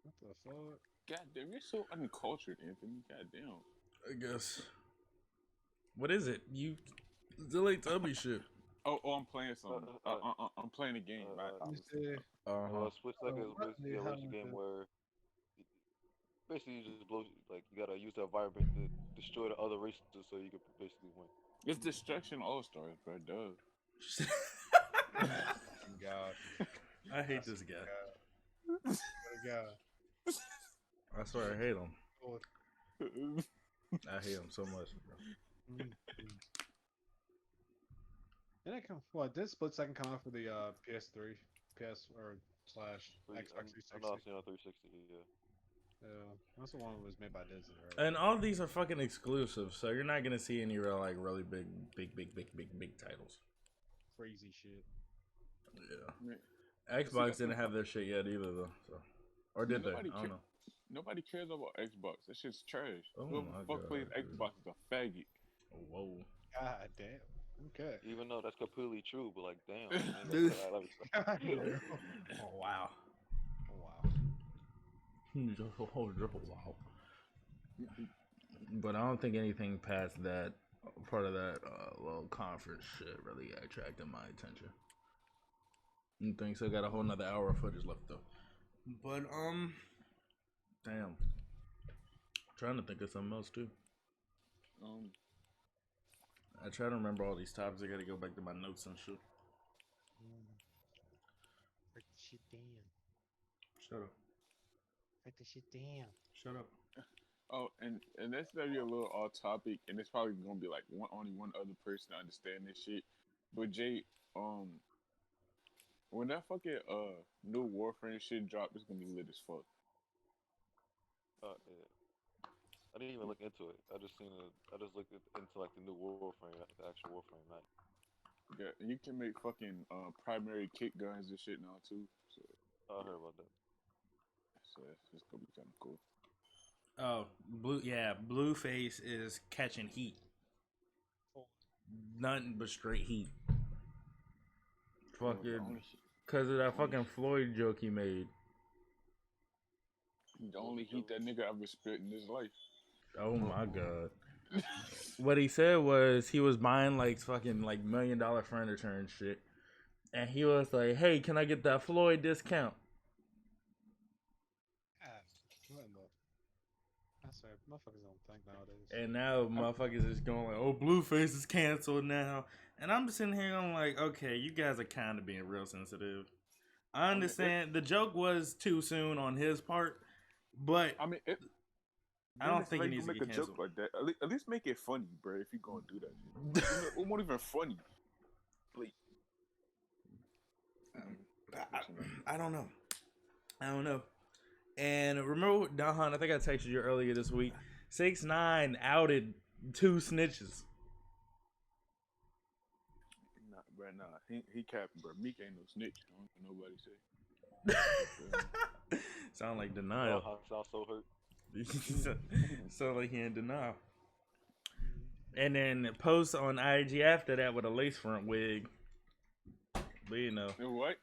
What the fuck? God damn, you're so uncultured, Anthony. God damn. I guess. What is it? You delete tubby shit. Oh, I'm playing something. I'm playing a game. Let me see. Split Second is what basically the a hell racing is game it? where basically you just blow, like you gotta use the environment to destroy the other races so you can basically win. It's Destruction All Stars, bro. Duh. God. I hate this guy. What a guy. I swear I hate him. Oh, I hate him so much, bro. Did it come? What did Split Second come out for the PS3, PS or slash Xbox I'm not 360? seeing on 360. Yeah. Yeah, that's the one that was made by Disney, right? And all these are fucking exclusives, so you're not gonna see any real like really big titles. Crazy shit. Yeah. Xbox didn't have their shit yet either, though. So, or did they? I don't know. Nobody cares about Xbox. That shit's trash. Oh Whoever my the fuck God, plays dude. Xbox is a faggot. Whoa. God damn. Okay. Even though that's completely true, but like, damn. Dude. Oh wow. wow. Wow. But I don't think anything past that part of that little conference shit really attracted my attention. I think so. Got a whole nother hour of footage left though. But damn. Trying to think of something else too. I try to remember all these topics. I gotta go back to my notes and shit. Break the shit down. Shut up. Break the shit down. Shut up. Oh, and that's gonna be a little off topic, and it's probably gonna be like only one other person to understand this shit. But Jay, when that fucking new Warframe shit drop, it's gonna be lit as fuck. Yeah. I didn't even look into it. I just looked into like the new Warframe, the actual Warframe night. Yeah, and you can make fucking primary kick guns and shit now too. So I heard about that. So it's gonna be kind of cool. Oh, Blueface is catching heat. Nothing but straight heat. Fucking, cause of that fucking Floyd joke he made. The only heat that nigga ever spit in his life. Oh my God. What he said was he was buying like fucking like $1 million furniture and shit. and he was like, "Hey, can I get that Floyd discount?" That's right. Motherfuckers don't think nowadays. And now motherfuckers is going like, "Oh, Blueface is canceled now," and I'm sitting here going like, "Okay, you guys are kind of being real sensitive." I understand the joke was too soon on his part, but I mean, I don't think it needs to make get a joke canceled. like that. At least make it funny, bro. If you gonna do that, shit. It won't even funny. Like, I don't know. I don't know. And remember, Dahan, I think I texted you earlier this week. 6ix9ine outed 2 snitches. nah, bro, nah. He capping, bro. Meek ain't no snitch. I don't care nobody say. Sound like denial. Sounds so hurt. Sound like he in denial. And then post on IG after that with a lace front wig. But you know, What?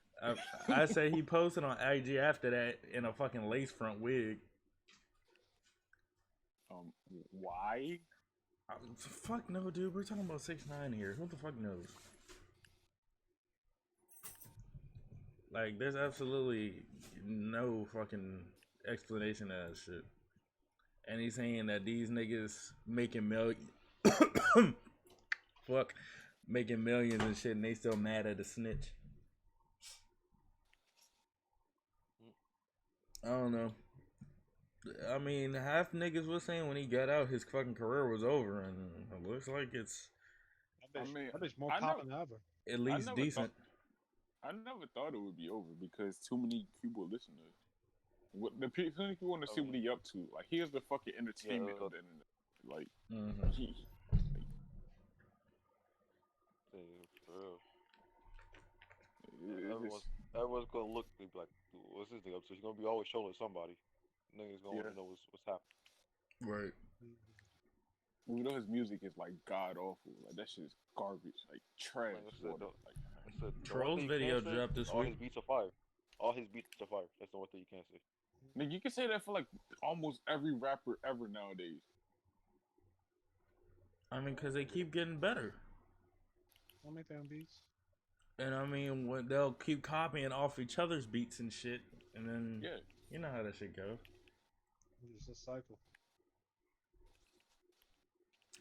I say he posted on IG after that in a fucking lace front wig. Why? Fuck no, dude. We're talking about 6ix9ine here. Who the fuck knows? Like, there's absolutely no fucking explanation to that shit. And he's saying that these niggas making making millions and shit, and they still mad at a snitch. I don't know. I mean, half niggas was saying when he got out, his fucking career was over, and it looks like it's That I mean, bitch more I popping than ever. at least never decent. I never thought it would be over because too many people listen to it. Too many people want to see what he up to. Like, he is the fucking entertainment of the internet. Like, he. For real. Everyone's gonna look and be like, "What's this thing up to?" He's gonna be always showing somebody. Niggas gonna want to know what's happening. Right. You know his music is like god awful. Like, that shit is garbage. Like, trash. Troll's video dropped this all week. His beats are fire. All his beats are fire. That's the one thing you can't say. Nigga, you can say that for like almost every rapper ever nowadays. I mean, because they keep getting better. Don't make them beats. And I mean, when they'll keep copying off each other's beats and shit, and then you know how that shit go. It's a cycle.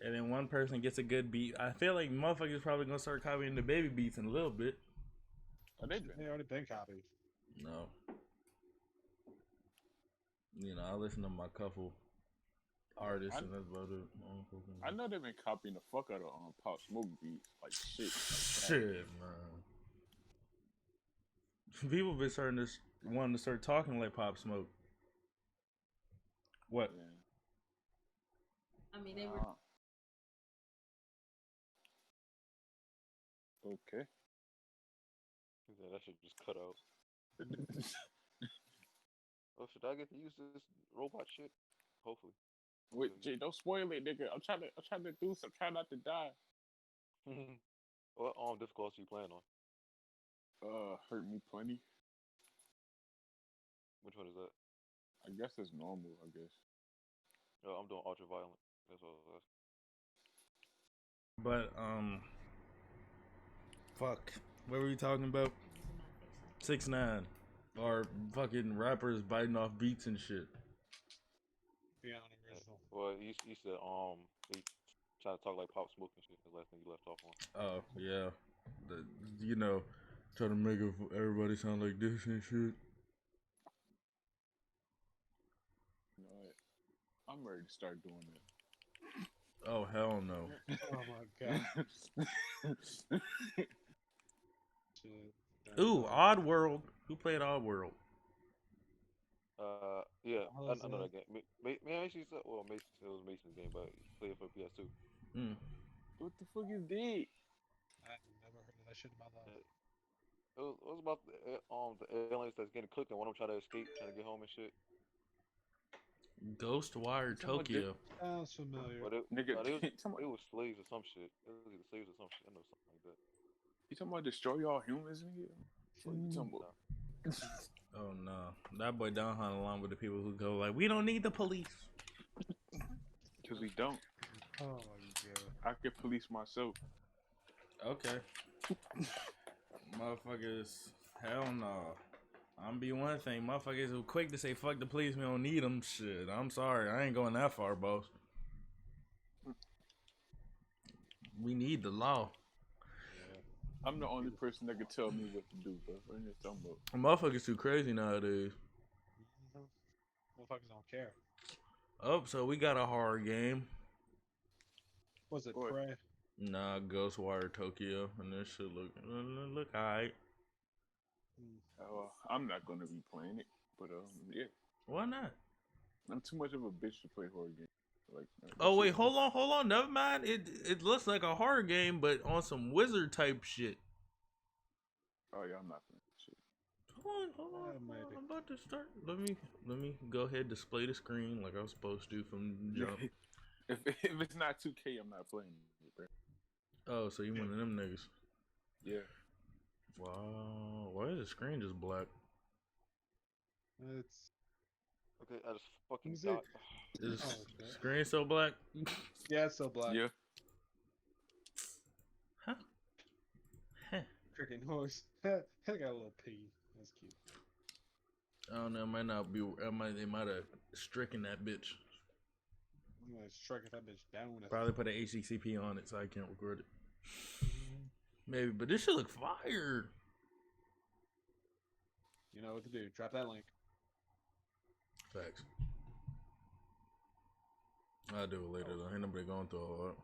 And then one person gets a good beat. I feel like motherfuckers probably gonna start copying the baby beats in a little bit. Oh, they already been copied. No. You know, I listen to my couple artists, and that's about it. I know they've been copying the fuck out of Pop Smoke beats, like shit. Shit, man. People been wanting to start talking like Pop Smoke. What? Yeah. I mean, they were. Okay. Yeah, that should just cut out. Oh, should I get to use this robot shit? Hopefully. Wait, Jay, don't spoil it, nigga. I'm trying to do some. Try not to die. What difficulty you playing on? Hurt me plenty. Which one is that? I guess it's normal. I guess. No, I'm doing ultra violent. That's what I was But asking. fuck. What were we talking about? 6ix9ine, or fucking rappers biting off beats and shit. Beyond original. Well, he said he tried to talk like Pop Smoke and shit. The last thing he left off on. Oh yeah, you know, try to make everybody sound like this and shit. You know what? I'm ready to start doing that. Oh hell no. Oh my god. Ooh, Oddworld. Who played Oddworld? Yeah, I know that game. Mason said, well, Mason said it was Mason's game, but he played it for PS2. What the fuck is that? I've never heard of that shit in my life. It was about the aliens that's getting cooked and one of them trying to escape, trying to get home and shit. Ghostwire Tokyo. Sounds familiar. But it was slaves or some shit. It was either slaves or some shit. I know something like that. You talking about destroy all humans, nigga? What you talking about? Oh no, that boy Don hunt along with the people who go like, we don't need the police. Because we don't. Oh my god. I can police myself. Okay. Motherfuckers, hell no. I'm be one thing. Motherfuckers who quick to say fuck the police, we don't need them. Shit, I'm sorry. I ain't going that far, boss. We need the law. I'm the only person that can tell me what to do, bro. What are you talking about? Motherfuckers too crazy nowadays. Motherfuckers don't care. Oh, so we got a horror game. Was it What? Prey? Nah, Ghostwire Tokyo, and this shit look alright. I'm not gonna be playing it, but yeah, Why not? I'm too much of a bitch to play horror games. Like, Oh wait, hold on. Never mind. It looks like a horror game, but on some wizard type shit. Oh yeah, I'm not playing that shit. Hold on. I'm about to start. Let me go ahead and display the screen like I was supposed to from jump. If it's not 2K, I'm not playing it, bro. Oh, so you one of them niggas? Yeah. Wow. Why is the screen just black? It's Okay, I just fucking Who's died. Is Oh, okay. screen so black? yeah, it's so black. Yeah. Huh? Cricket noise. I got a little pee. That's cute. I don't know. It might not be. They might have stricken that bitch. I'm gonna strike that bitch down. Probably put an HDCP on it so I can't record it. Maybe, but this shit look fire. You know what to do. Drop that link. Facts. I'll do it later though. Ain't nobody going through all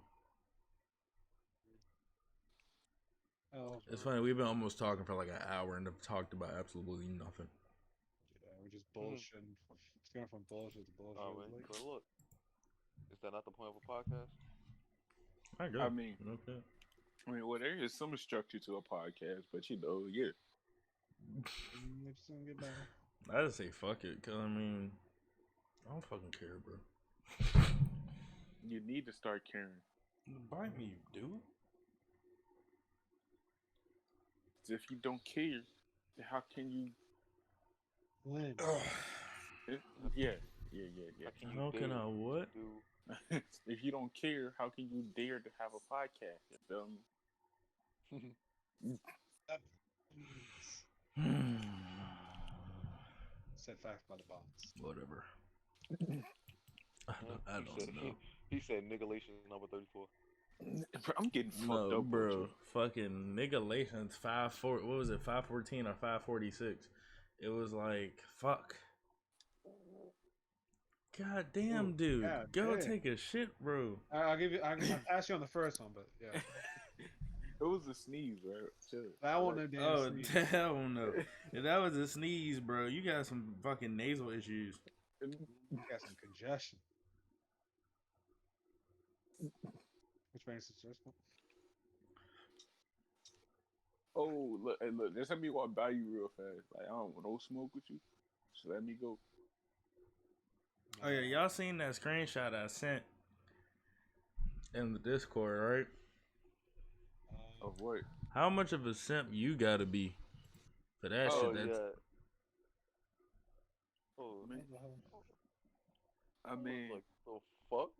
that. Oh, It's funny. We've been almost talking for like an hour and have talked about absolutely nothing. yeah, we're just bullshitting. It's going from bullshit to bullshit. Oh, wait, Like, but look, is that not the point of a podcast? I go. I mean, Okay. well, there is some structure to a podcast, but you know, yeah. it's gonna get better. I just say fuck it, cause I mean, I don't fucking care, bro. You need to start caring. Bite me, dude. If you don't care, how can you? When? Yeah. How can I what? Do If you don't care, how can you dare to have a podcast? You feel me? Set facts by the bots. Whatever. I don't know. He said niggalation number 34. Bro, I'm getting fucked No, up, bro. Fucking nigga-lations 5-4. What was it? 514 or 546? It was like fuck. God damn, dude. God Go damn. take a shit, bro. I'll give you. I'll pass you on the first one, but yeah, It was a sneeze, bro. Chill. that one no damn. Oh, sneeze. hell no. If that was a sneeze, bro, you got some fucking nasal issues. You got some congestion. Which makes it stressful. Oh, look, hey, look. Just let me walk by you real fast. Like, I don't want no smoke with you. So let me go. Oh yeah, y'all seen that screenshot I sent in the Discord, right? Of what? How much of a simp you gotta be for that Oh, shit? That's yeah. Oh, I mean, like, the fuck?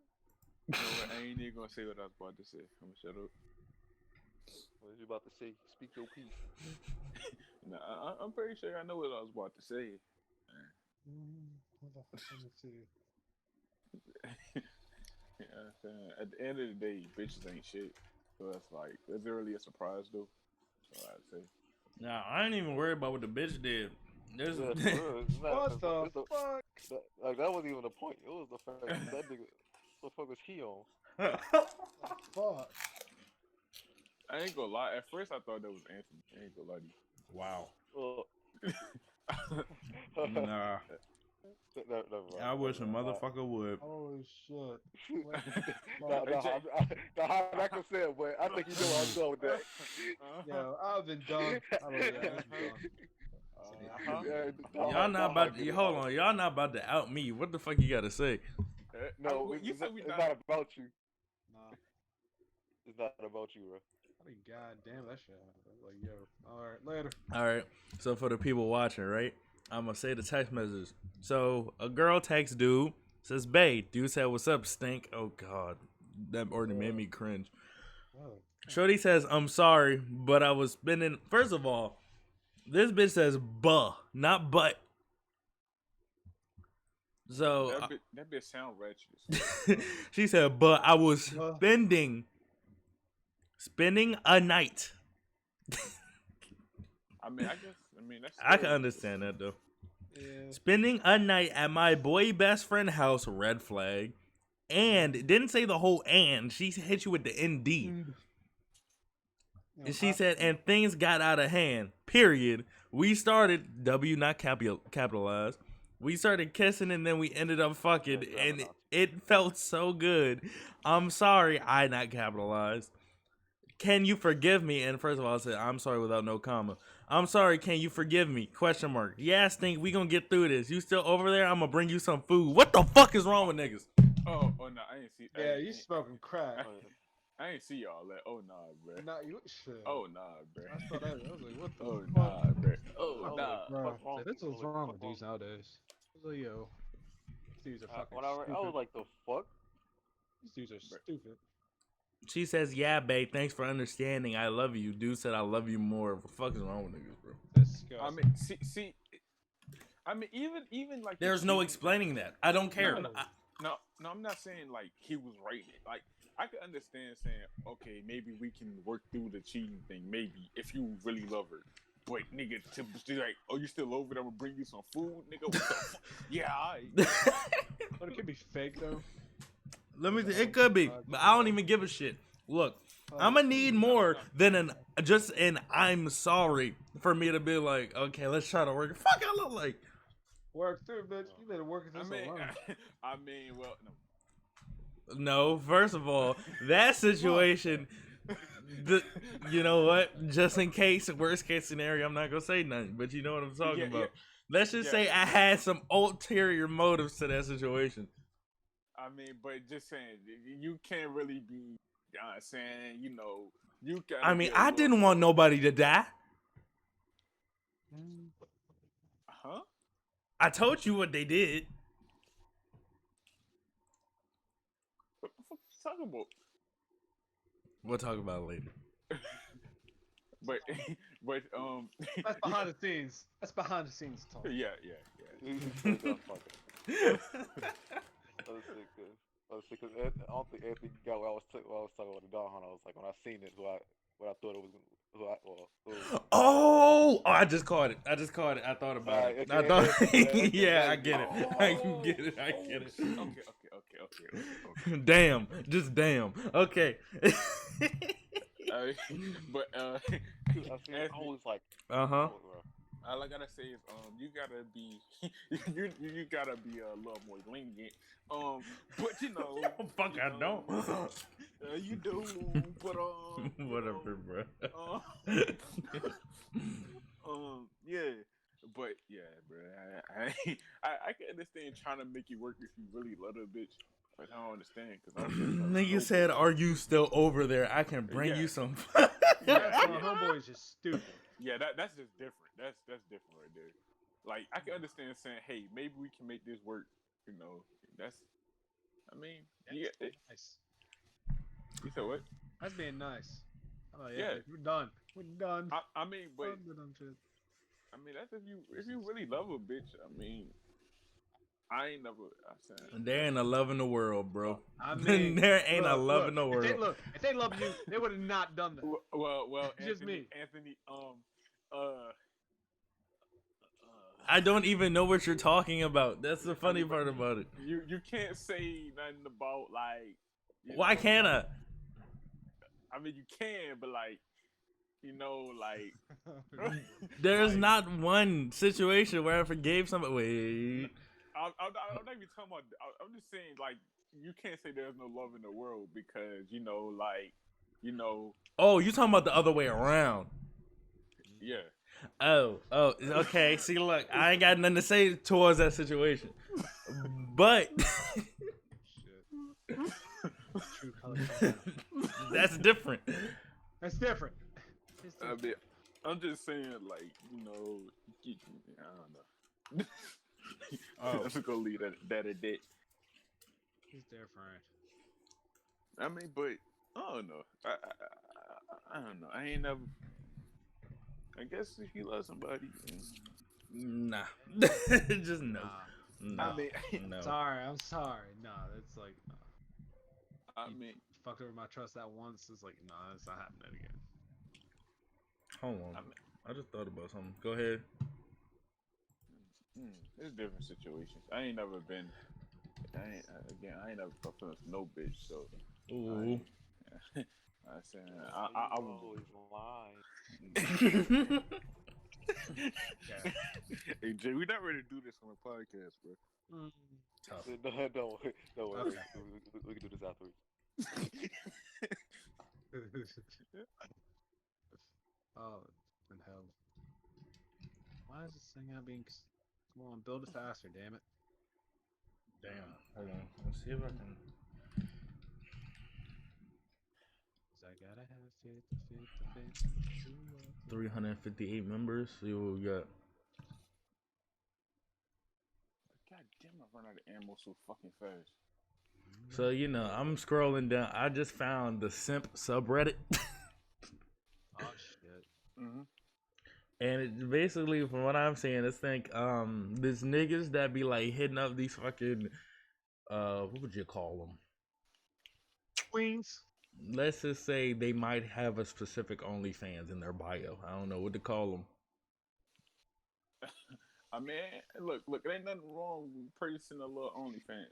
you know what, I ain't even gonna say what I was about to say. I'm gonna shut up. What was you about to say? Speak your piece. Nah, I'm pretty sure I know what I was about to say. What the fuck? Let me see. Yeah, at the end of the day, bitches ain't shit. So that's like, is it really a surprise though? So I'd say. nah, I ain't even worried about what the bitch did. There's Yeah, for real, it's not- What it's the fuck? Like, that wasn't even the point. It was the fact that nigga, what the fuck was he on? Fuck. I ain't gonna lie. At first, I thought that was Anthony. I ain't gonna lie to you. wow. Nah. Nah, I wish a motherfucker would. Oh shit. Nah, how that can say it, but I think you know where I'm going with that. Yeah, I've been done. I don't know. Y'all not about to, hold on. Y'all not about to out me. What the fuck you gotta say? No, you it's said we it's not. not about you. Nah. It's not about you, bro. I mean, god damn that shit. Like, yo. Alright, later. All right. So for the people watching, right? I'm gonna say the text message. So a girl texts dude, says, "Bae." Dude said, "What's up, stink?" Oh god, that already made me cringe. Oh. Shorty says, I'm sorry, but I was spending. First of all, this bitch says buh, not butt. So That bitch sound ratchet. she said, but I was Buh. spending a night. I mean, that's. I can still- understand that though. Yeah. Spending a night at my boy best friend house, red flag. And it didn't say the whole and. She hit you with the ND. And she said, and things got out of hand. Period. We started, W not capitalized. We started kissing and then we ended up fucking. And it felt so good. I'm sorry, I not capitalized. Can you forgive me? And first of all, I said, I'm sorry without no comma. I'm sorry, can you forgive me? Question mark. Yeah, Stink, we gonna get through this. You still over there? I'm gonna bring you some food. What the fuck is wrong with niggas? Oh no, I ain't see. Yeah, you smoking crack. I ain't see y'all that. Oh nah, bro. Nah, you shit. Oh nah, bro. I saw that. I was like, what the Oh fuck? nah, bro. I Oh was nah. like, Bro, fuck wrong this with is you? I was wrong like, with fuck dudes nowadays. I was like, yo, these dudes are fucking When I stupid. was like, the fuck? These dudes are stupid. She says, yeah, babe, thanks for understanding. I love you. Dude said, I love you more. What the fuck is wrong with niggas, bro? Disgusting. I mean, see. I mean, even like There's no explaining that. I don't care. No, I'm not saying like he was right. Like I could understand saying, okay, maybe we can work through the cheating thing. Maybe if you really love her. But nigga, to be like, oh, you still over there? I'm gonna bring you some food, nigga. What the fuck? Yeah, But it could be fake though. It could be, but I don't even give a shit. Look, I'm gonna need more than an I'm sorry for me to be like, okay, let's try to work. Fuck, I look like. Work through, bitch. You better work I this mean, alone. well, no. No, first of all, that situation. You know what? Just in case, worst case scenario, I'm not gonna say nothing. But you know what I'm talking about. Yeah. Let's just say I had some ulterior motives to that situation. I mean, but just saying, you can't really be saying, you know, you got. I mean, I didn't want nobody to die. Huh? I told you what they did. What the fuck you talking about? We'll talk about it later. But That's behind the scenes. That's behind the scenes talk. yeah. You straight up fucking. Because I don't think Anthony got what I was talking about the dog hunt. I was like, when I seen it, what I thought it was. Oh, I just caught it. I thought about it. I thought, yeah, I get it. I get it. Okay. Damn, just damn. Okay. But I was like, Uh-huh. all I gotta say is, you gotta be, you gotta be a little more lenient. But you know, Fuck, I don't. You do, but whatever, bro. Yeah, but yeah, bro. I can understand trying to make it work if you really love a bitch, but I don't understand because Nigga said, "Are you still over there? I can bring you some." That's my homeboy is just stupid. Yeah, that's just different. That's different right there. Like I can understand saying, "Hey, maybe we can make this work." You know, I mean, yeah. Nice. You said what? That's being nice. Oh yeah, Yeah. bitch, we're done. We're done. I mean, but I'm done, shit. I mean that's if you really love a bitch. I mean, I ain't never. I said There ain't a love in the world, bro. I mean, there ain't a love in the world. If they love you, they would have not done that. Well, Just me. Anthony, I don't even know what you're talking about. That's the funny part about it. You can't say nothing about like. Why can't I? I mean, you can, but like, you know, like. There's not one situation where I forgave somebody. Wait. I'm not even talking about. I'm just saying, like, you can't say there's no love in the world because you know, like, you know. Oh, you talking about the other way around? Yeah. Oh, okay. See, look, I ain't got nothing to say towards that situation, but True color. that's different. That's different. I mean, I'm just saying, like, you know, I don't know. I'm just gonna leave that at that. It's different. I mean, but I don't know. I don't know. I ain't never. I guess if you love somebody, Nah. Just no. Nah. No. I mean, No. Sorry, I'm sorry. No, it's like, I mean, fucked over my trust that once. It's like, nah, it's not happening again. Hold on. I just thought about something. Go ahead. It's different situations. I ain't never been. I ain't never fucked with no bitch. So, Ooh. You I was. always lying. Yeah. Hey Jay, we not ready to do this on a podcast, bro. Tough. Don't worry. Okay. We can do this afterwards. Oh, in hell. Why is this thing not being? Come on, build it faster, damn it. Damn. Hold on. Let's see if I can. 'Cause I gotta have faith. 358 members. See what we got. God damn, I run out of ammo so fucking fast. So, you know, I'm scrolling down. I just found the simp subreddit. Oh shit. Mm-hmm. And it basically, from what I'm seeing, it's this niggas that be like hitting up these fucking, what would you call them? Queens. Let's just say they might have a specific OnlyFans in their bio. I don't know what to call them. I mean, look, there ain't nothing wrong with purchasing a little OnlyFans.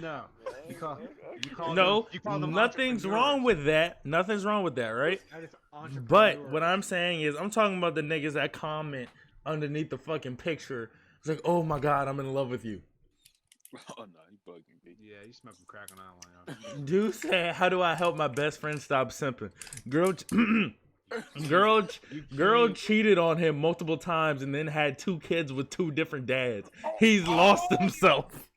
No. You call No, them, you call them nothing's wrong with that. Nothing's wrong with that, right? That is But what entrepreneurs. I'm saying is, I'm talking about the niggas that comment underneath the fucking picture. It's like, oh my god, I'm in love with you. Oh no, you bugging me. Yeah, you smoking crack on that one. Dude said, how do I help my best friend stop simping? Girl cheated on him multiple times and then had 2 kids with 2 different dads. He's lost himself.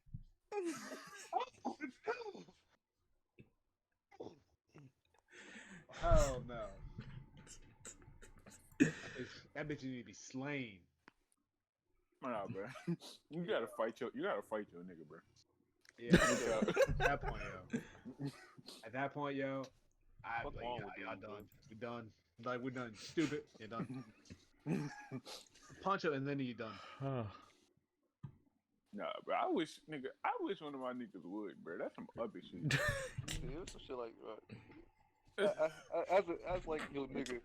Hell no. That bitch need to be slain. Nah, bro. You gotta fight your nigga, bro. Yeah, at that point, yo. At that point, yo, I'm What's like, wrong yeah, with y'all you, done. We done. Like, we're done. Stupid. You're done. Punch it and then you're done. Nah, bro. I wish one of my niggas would, bro. That's some other shit. Yeah, some shit like as like your nigga.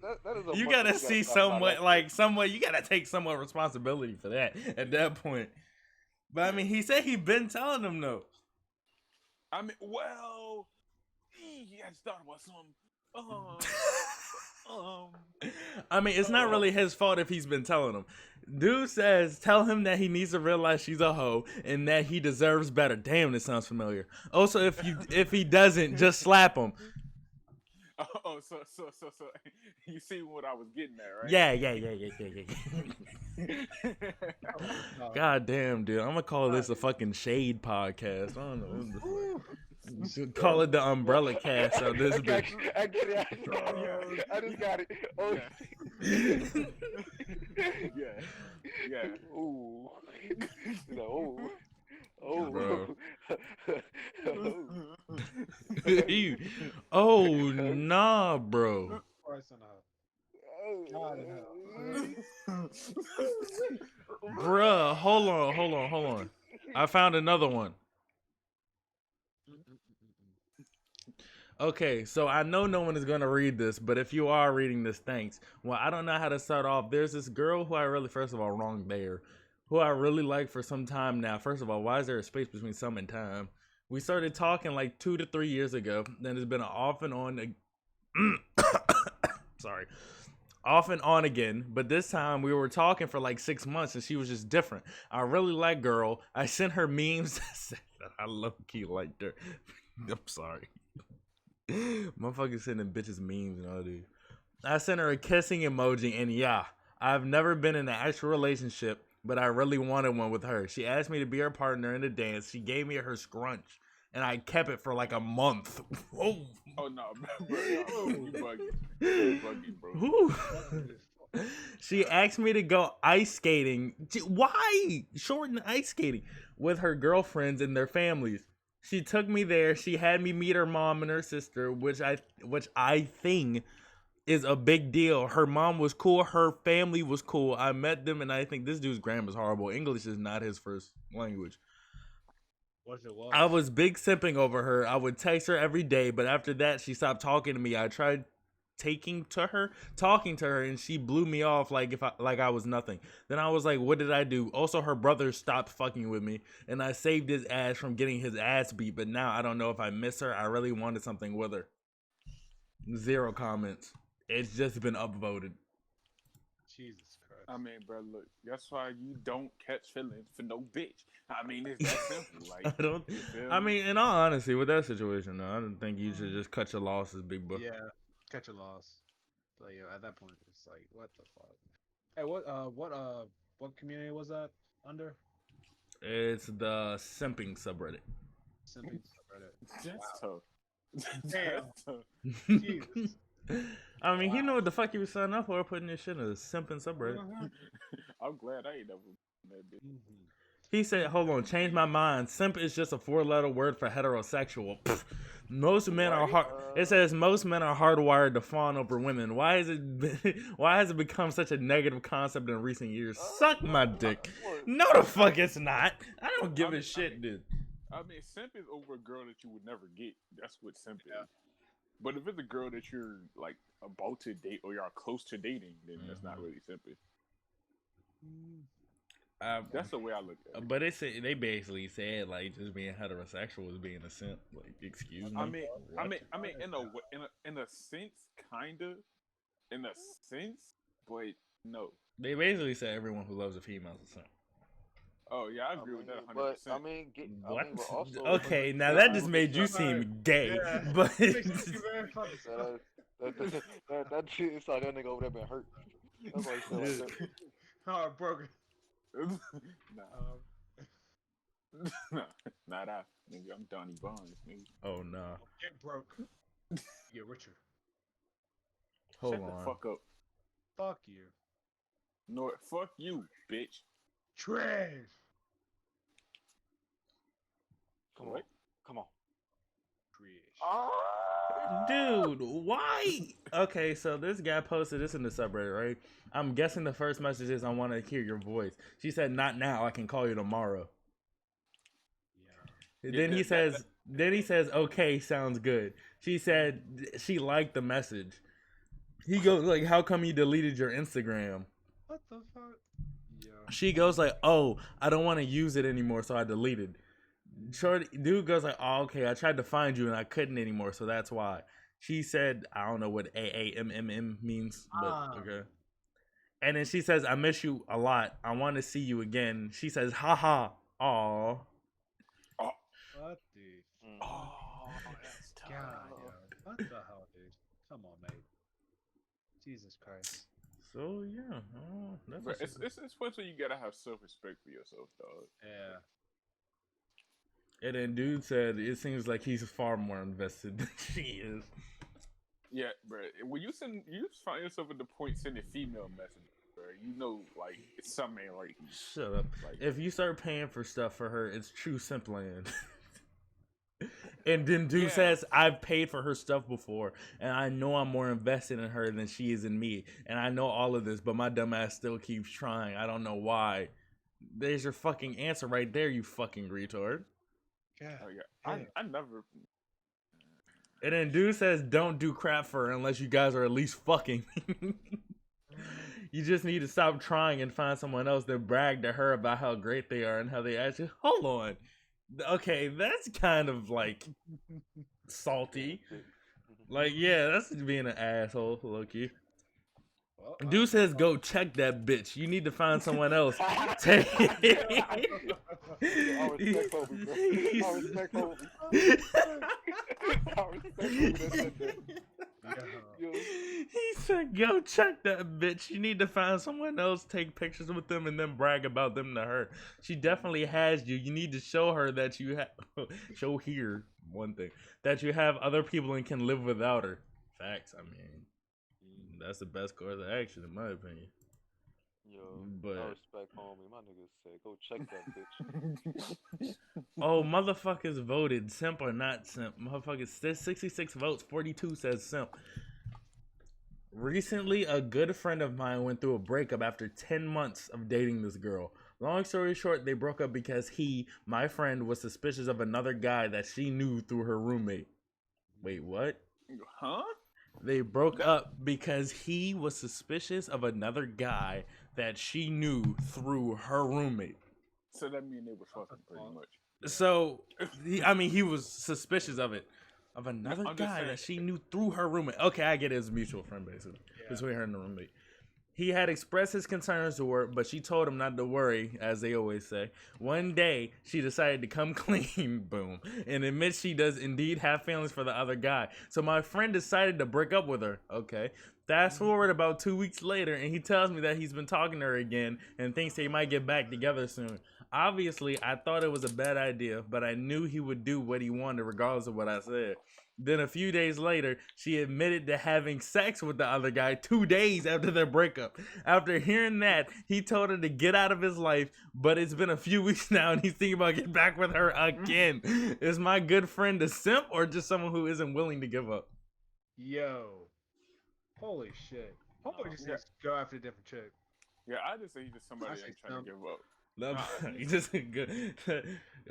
That is a You muscle gotta see stop by somewhat, you gotta take somewhat responsibility for that at that point. But I mean, he said he been telling them though. I mean, well, he had started with some. I mean, it's not really his fault if he's been telling him. Dude says, tell him that he needs to realize she's a hoe and that he deserves better. Damn, this sounds familiar. Also, if he doesn't, just slap him. Oh, so you see what I was getting at, right? Yeah. God damn, dude. I'm gonna call this a fucking shade podcast. I don't know. Call it the umbrella cast of this bitch. I get it. I just got it. Oh. Yeah. Ooh. No. Oh. Bro. Oh, nah, bro. Bruh, hold on. I found another one. Okay, so I know no one is going to read this, but if you are reading this, thanks. Well, I don't know how to start off. There's this girl who I really, first of all, wrong there, who I really like for some time now. First of all, why is there a space between some and time? We started talking like 2 to 3 years ago. Then it's been an off and on. Sorry. Off and on again, but this time we were talking for like 6 months and she was just different. I really like girl. I sent her memes. I low-key liked her. I'm sorry. Motherfuckers sending bitches memes and all dude. I sent her a kissing emoji and yeah, I've never been in an actual relationship, but I really wanted one with her. She asked me to be her partner in the dance. She gave me her scrunch and I kept it for like a month. Whoa. Oh no, bro. You bugging, bro. She asked me to go ice skating. Why? Shorten ice skating with her girlfriends and their families. She took me there. She had me meet her mom and her sister, which I think is a big deal. Her mom was cool. Her family was cool. I met them, and I think this dude's grammar's horrible. English is not his first language. What's it was? I was big simping over her. I would text her every day, but after that, she stopped talking to me. I tried talking to her, and she blew me off like I was nothing. Then I was like, what did I do? Also, her brother stopped fucking with me, and I saved his ass from getting his ass beat. But now I don't know if I miss her. I really wanted something with her. 0 comments. It's just been upvoted. Jesus Christ. I mean, bro, look, that's why you don't catch feelings for no bitch. I mean, it's that simple. Like, I don't. you feel I me? mean, in all honesty, with that situation, though, I don't think you should just cut your losses, big boy. Yeah, catch a loss. Like at that point, it's like, what the fuck? Hey, what community was that under? It's the simping subreddit. Simping subreddit. That's tough. Damn. That's tough. Jesus. I mean, he Wow. knew what the fuck he was signing up for, putting this shit in a simping subreddit. I'm glad I ain't never that bitch. Mhm. He said, hold on, change my mind. Simp is just a 4-letter word for heterosexual. Pfft. Most men are hard. It says most men are hardwired to fawn over women. Why has it become such a negative concept in recent years? Suck my dick. No, the fuck it's not. I don't give a shit, dude. I mean, simp is over a girl that you would never get. That's what simp Yeah. is. But if it's a girl that you're like about to date or you're close to dating, then that's not really simping. That's the way I look at it. But they basically said like just being heterosexual is being a simp. Like, excuse me. I mean, What? in a sense, kinda, in a sense, but no. They basically said everyone who loves a female is a simp. Oh yeah, I agree with that 100%. But I mean, What? but also, Okay, now that just made you seem gay. Yeah. But Makes you very fucking stuck. that shit is like that nigga over there been hurt. That's why he feel like that. Heartbroken. nah, nah, not I. Nigga, I'm Donnie Barnes, nigga. oh no. Get broke. Get richer. Hold Shut on. the fuck up. Fuck you. No, fuck you, bitch. Trash. Come on, What? come on. Trash. Dude, why? Okay, so this guy posted this in the subreddit, right? I'm guessing the first message is I want to hear your voice. She said, "Not now. I can call you tomorrow." Yeah. Then he that- says, "Okay, sounds good." She said she liked the message. He goes like, "How come you deleted your Instagram?" What the fuck? Yeah. She goes like, "Oh, I don't want to use it anymore, so I deleted." Shorty dude goes like, "Oh, okay, I tried to find you and I couldn't anymore, so that's why." She said, "I don't know what AAMMM means, but okay." And then she says, "I miss you a lot. I want to see you again." She says, "Haha, aw." What the? Oh, that's tough. God, yo. What the hell, dude? Come on, mate. Jesus Christ. So yeah, that's But it's especially you gotta have self-respect for yourself, dog. Yeah. And then dude said it seems like he's far more invested than she is. Yeah, bro. When you find yourself at the point sending female messages, bro, you know, like it's something ain't right. Shut up. Like, If you start paying for stuff for her, it's true simp land. And then dude Yeah. says, "I've paid for her stuff before, and I know I'm more invested in her than she is in me. And I know all of this, but my dumb ass still keeps trying. I don't know why." There's your fucking answer right there, you fucking retard. God. oh, yeah. I never. And then dude says, "Don't do crap for her unless you guys are at least fucking." You just need to stop trying and find someone else that brag to her about how great they are and how they actually. Hold on. Okay, that's kind of like salty. Like, yeah, that's just being an asshole, low-key. Well, Dude says, "Go check that bitch. You need to find someone else." Take I respect Kobe, bro. I respect Kobe. I respect Kobe that said that. Yo. He said, "Go check that bitch. You need to find someone else, take pictures with them, and then brag about them to her. She definitely has you. You need to show her that you have show here one thing that you have other people and can live without her." Facts. I mean, that's the best course of action, in my opinion. Yo, But I respect homie. My nigga said, go check that bitch. oh, motherfuckers voted simp or not simp. Motherfuckers says 66 votes, 42 says simp. Recently, a good friend of mine went through a breakup after 10 months of dating this girl. Long story short, they broke up because he, my friend, was suspicious of another guy that she knew through her roommate. Wait, what? Huh? They broke up because he was suspicious of another guy that she knew through her roommate. So that means they were fucking pretty much. So, he was suspicious of it. Of another guy that she knew through her roommate. Okay, I get it. It's a mutual friend, basically. Between her and the roommate. He had expressed his concerns to her, but she told him not to worry, as they always say. One day, she decided to come clean, boom, and admit she does indeed have feelings for the other guy. So my friend decided to break up with her. Okay. Fast forward about 2 weeks later, and he tells me that he's been talking to her again and thinks they might get back together soon. Obviously, I thought it was a bad idea, but I knew he would do what he wanted regardless of what I said. Then a few days later, she admitted to having sex with the other guy 2 days after their breakup. After hearing that, he told her to get out of his life, but it's been a few weeks now and he's thinking about getting back with her again. Is my good friend a simp or just someone who isn't willing to give up? Yo. Holy shit. Homeboy just needs to go after a different chick. Yeah, I just say he's just somebody that ain't trying to give up. No, you just good.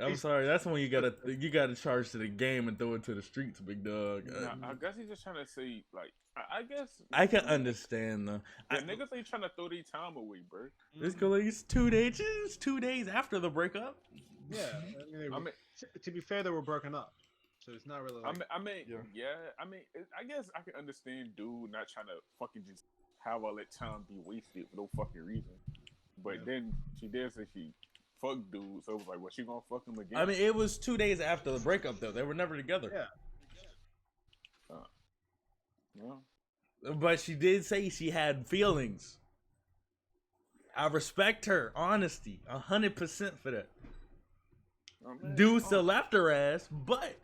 I'm sorry. That's when you gotta charge to the game and throw it to the streets, big dog. I guess he's just trying to say, like, I guess I can understand though. Niggas ain't trying to throw their time away, bro. This girl is 2 days. It's 2 days after the breakup. Yeah, I mean, to be fair, they were broken up, so it's not really. Like, I guess I can understand dude not trying to fucking just have all that time be wasted for no fucking reason. But then she did say she fucked dude, so it was like, well, she gonna fuck him again? I mean, it was 2 days after the breakup, though. They were never together. Yeah. But she did say she had feelings. I respect her honesty 100% for that. Dude still left her ass, but.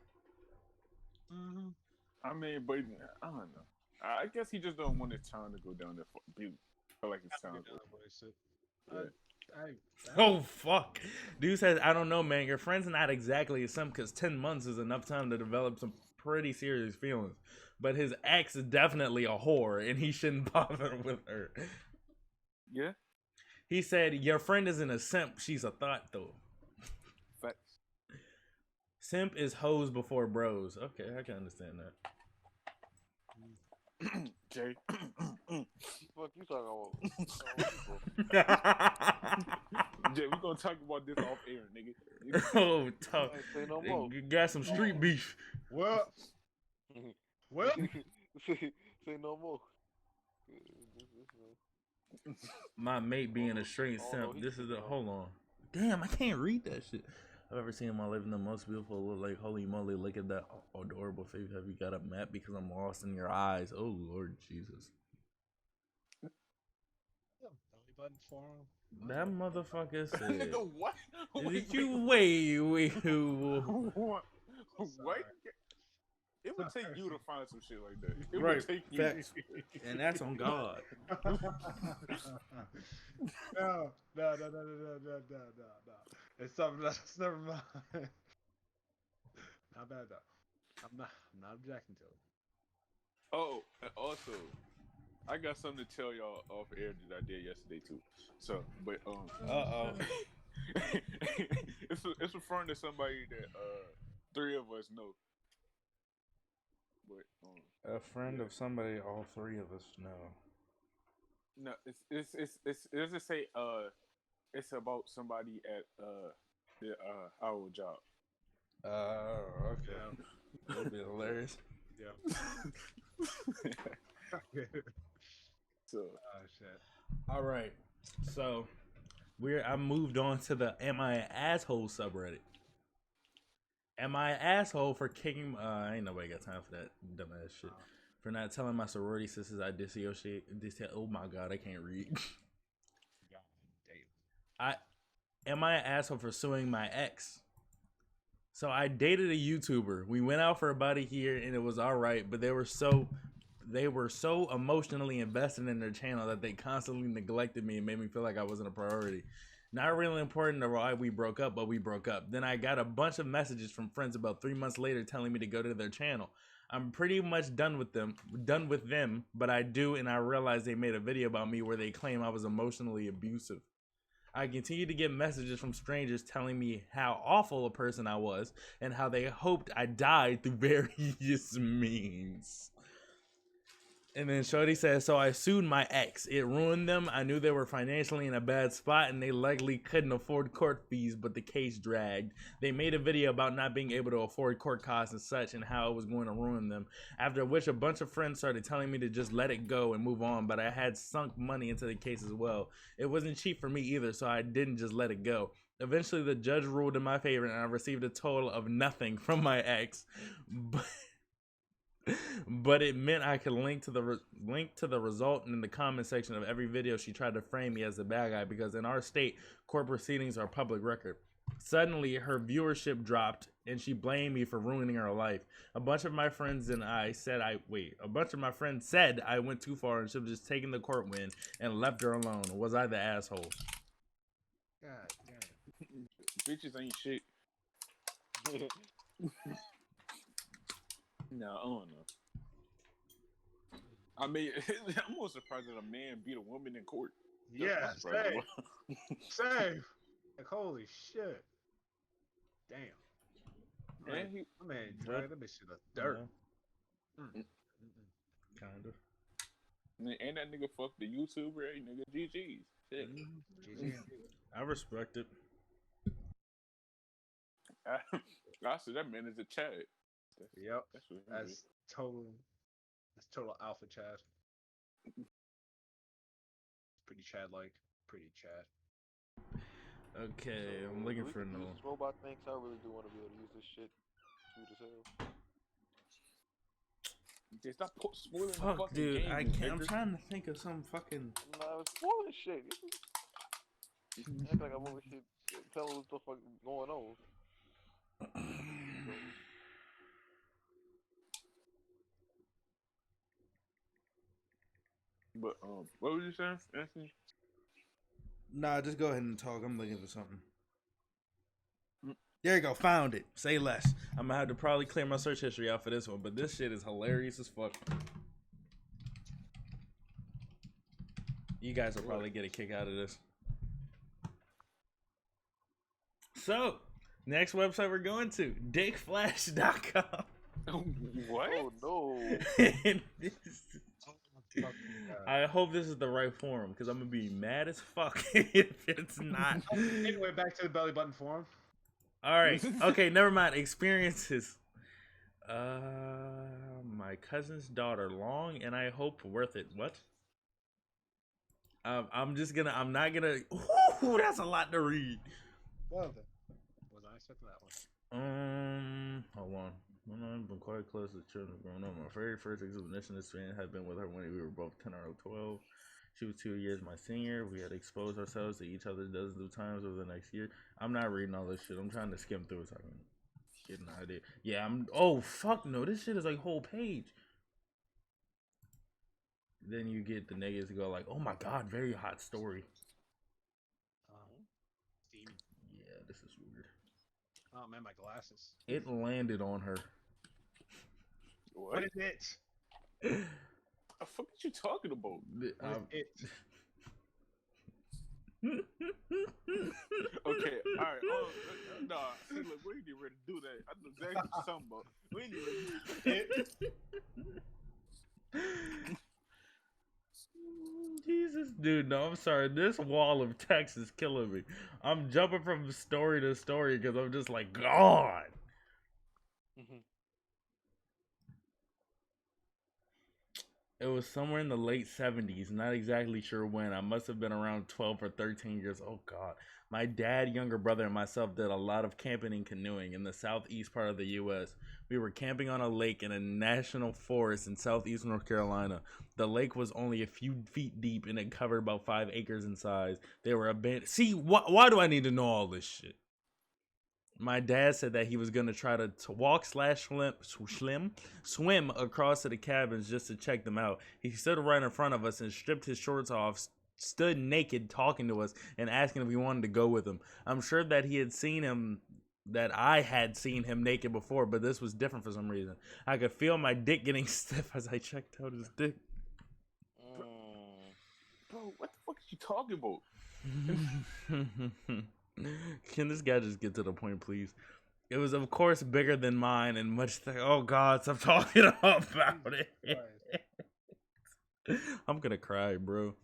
I mean, but I don't know. I guess he just don't want his time to go down there. Feel like it's time. Oh fuck, dude says, I don't know, man, your friend's not exactly a simp because 10 months is enough time to develop some pretty serious feelings, but his ex is definitely a whore and he shouldn't bother with her. Yeah, he said your friend isn't a simp, she's a thought though. Facts. Simp is hoes before bros. Okay, I can understand that. Jay. Fuck you talking about? Jay, we gonna talk about this off air, nigga. Oh, tough. Say no more. You got some street beef. Well, say no more. My mate being a straight simp. This is the hold on. Damn, I can't read that shit. I've ever seen in my life the most beautiful look, like holy moly, look at that adorable face. Have you got a map because I'm lost in your eyes? Oh Lord Jesus. That motherfucker said. What? Did you wait? What? It would take you to find some shit like that. It Right. would take you. Facts. And that's on God. No. It's something else. Never mind. Not bad though. I'm not objecting to it. Oh, and also, I got something to tell y'all off air that I did yesterday too. So, but it's referring to somebody that 3 of us know. But A friend of somebody all 3 of us know. No, it's just say it's about somebody at our old job. Okay. That'd be hilarious. Yeah. So shit. All right. So I moved on to the Am I an Asshole subreddit. Am I an asshole for kicking ain't nobody got time for that dumbass shit. For not telling my sorority sisters I dissociate. Oh my god, I can't read. God damn. Am I an asshole for suing my ex? So I dated a YouTuber. We went out for about a year and it was alright, but they were so they were so emotionally invested in their channel that they constantly neglected me and made me feel like I wasn't a priority. Not really important to why we broke up, but we broke up. Then I got a bunch of messages from friends about 3 months later telling me to go to their channel. I'm pretty much done with them, but I do, and I realized they made a video about me where they claim I was emotionally abusive. I continue to get messages from strangers telling me how awful a person I was and how they hoped I died through various means. And then Shorty says, so I sued my ex. It ruined them. I knew they were financially in a bad spot and they likely couldn't afford court fees, but the case dragged. They made a video about not being able to afford court costs and such and how it was going to ruin them. After which a bunch of friends started telling me to just let it go and move on, but I had sunk money into the case as well. It wasn't cheap for me either, so I didn't just let it go. Eventually the judge ruled in my favor and I received a total of nothing from my ex. But it meant I could link to the result in the comment section of every video she tried to frame me as the bad guy, because in our state, court proceedings are public record. Suddenly, her viewership dropped, and she blamed me for ruining her life. A bunch of my friends said I went too far and should have just taken the court win and left her alone. Was I the asshole? God damn. Bitches ain't shit. No, I don't know. I mean, I'm more surprised that a man beat a woman in court. Yeah, Same. Same. Like, holy shit. Damn. Man, My man dragged that bitch to the dirt. Yeah. Kind of. And that nigga fucked the YouTuber, hey, nigga, GG's. Shit. GG. I respect it. I said that man is a Chad. Yep. That's what he That's is. total alpha Chad. Pretty Chad-like. Pretty Chad. Okay, I'm looking for no. This robot thing, so I really do want to be able to use this shit. Sweet as hell. Just stop spoiling the Fuck, fucking dude, game, I you can't. I'm nigga. trying to think of some fucking. Nah, it's spoiling shit. Act like I'm over here telling what the fuck going on. But what was you saying, Anthony? Nah, just go ahead and talk. I'm looking for something. There you go. Found it. Say less. I'm gonna have to probably clear my search history out for this one, but this shit is hilarious as fuck. You guys will probably get a kick out of this. So, next website we're going to, dickflash.com. What? Oh no. I hope this is the right forum, because I'm gonna be mad as fuck if it's not. Anyway, back to the belly button forum. Alright, okay, never mind. Experiences. My cousin's daughter, long and I hope worth it. What? I'm not gonna. Ooh, that's a lot to read. Well, was I expecting that one? Hold on. When I've been quite close to children growing up. My very first exhibition experience had been with her when we were both 10 or 12. She was 2 years my senior. We had exposed ourselves to each other dozens of times over the next year. I'm not reading all this shit. I'm trying to skim through it so I can get an idea. Yeah, oh, fuck no. This shit is like whole page. Then you get the negatives go like, oh my god, very hot story. Steamy. Yeah, this is weird. Oh man, my glasses. It landed on her. What is it? The fuck are you talking about? What is it? Okay, alright. Oh, nah, see, look, we ain't even ready to do that. I know exactly what you're talking about. We ain't even ready to Jesus, dude, no, I'm sorry. This wall of text is killing me. I'm jumping from story to story because I'm just like, God. It was somewhere in the late 70s, not exactly sure when. I must have been around 12 or 13 years. Oh, God. My dad, younger brother, and myself did a lot of camping and canoeing in the southeast part of the U.S. We were camping on a lake in a national forest in southeast North Carolina. The lake was only a few feet deep, and it covered about 5 acres in size. They were abandoned. See, why do I need to know all this shit? My dad said that he was gonna try to walk slash swim across to the cabins just to check them out. He stood right in front of us and stripped his shorts off, stood naked talking to us and asking if we wanted to go with him. I'm sure that I had seen him naked before, but this was different for some reason. I could feel my dick getting stiff as I checked out his dick. Bro, what the fuck are you talking about? Can this guy just get to the point, please? It was, of course, bigger than mine and much. Oh God, stop talking about it. I'm gonna cry, bro.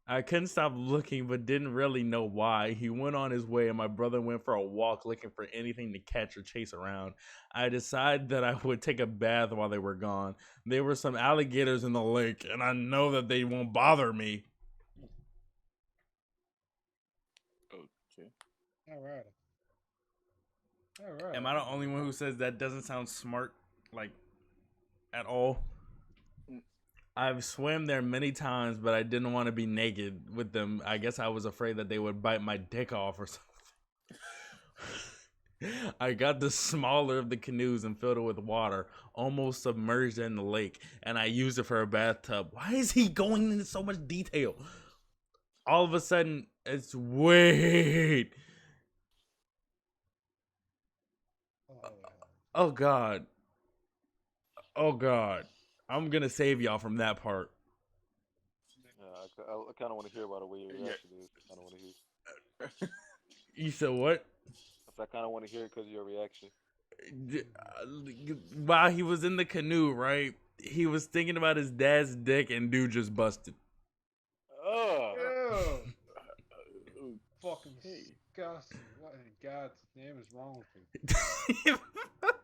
I couldn't stop looking, but didn't really know why. He went on his way, and my brother went for a walk looking for anything to catch or chase around. I decided that I would take a bath while they were gone. There were some alligators in the lake, and I know that they won't bother me. Okay. All right. All right. Am I the only one who says that doesn't sound smart, like, at all? I've swam there many times, but I didn't want to be naked with them. I guess I was afraid that they would bite my dick off or something. I got the smaller of the canoes and filled it with water, almost submerged in the lake, and I used it for a bathtub. Why is he going into so much detail? All of a sudden, it's wait. Oh God. Oh God. I'm gonna save y'all from that part. Yeah, I kind of want to hear about the way your reaction is. I don't want to hear. You said what? I kind of want to hear it because of your reaction. While he was in the canoe, right? He was thinking about his dad's dick, and dude just busted. Oh. Fucking disgusting. What in God's name is wrong with me?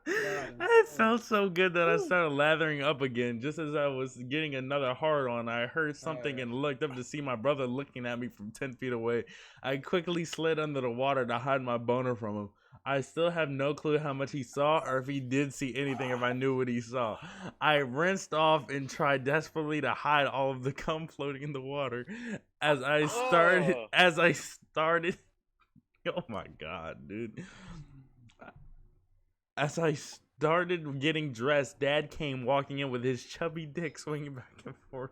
It felt so good that I started lathering up again. Just as I was getting another hard on, I heard something and looked up to see my brother looking at me from 10 feet away. I quickly slid under the water to hide my boner from him. I still have no clue how much he saw or if he did see anything if I knew what he saw. I rinsed off and tried desperately to hide all of the cum floating in the water. As I started, oh my God, dude. As I started getting dressed, Dad came walking in with his chubby dick swinging back and forth.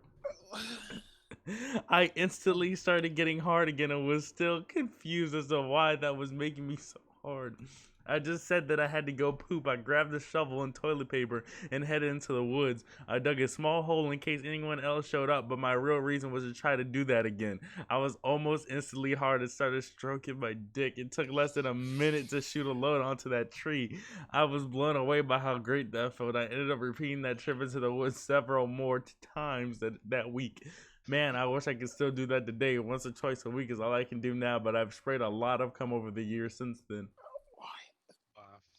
I instantly started getting hard again and was still confused as to why that was making me so hard. I just said that I had to go poop. I grabbed a shovel and toilet paper and headed into the woods. I dug a small hole in case anyone else showed up, but my real reason was to try to do that again. I was almost instantly hard and started stroking my dick. It took less than a minute to shoot a load onto that tree. I was blown away by how great that felt. I ended up repeating that trip into the woods several more times that week. Man, I wish I could still do that today. Once or twice a week is all I can do now, but I've sprayed a lot of cum over the years since then.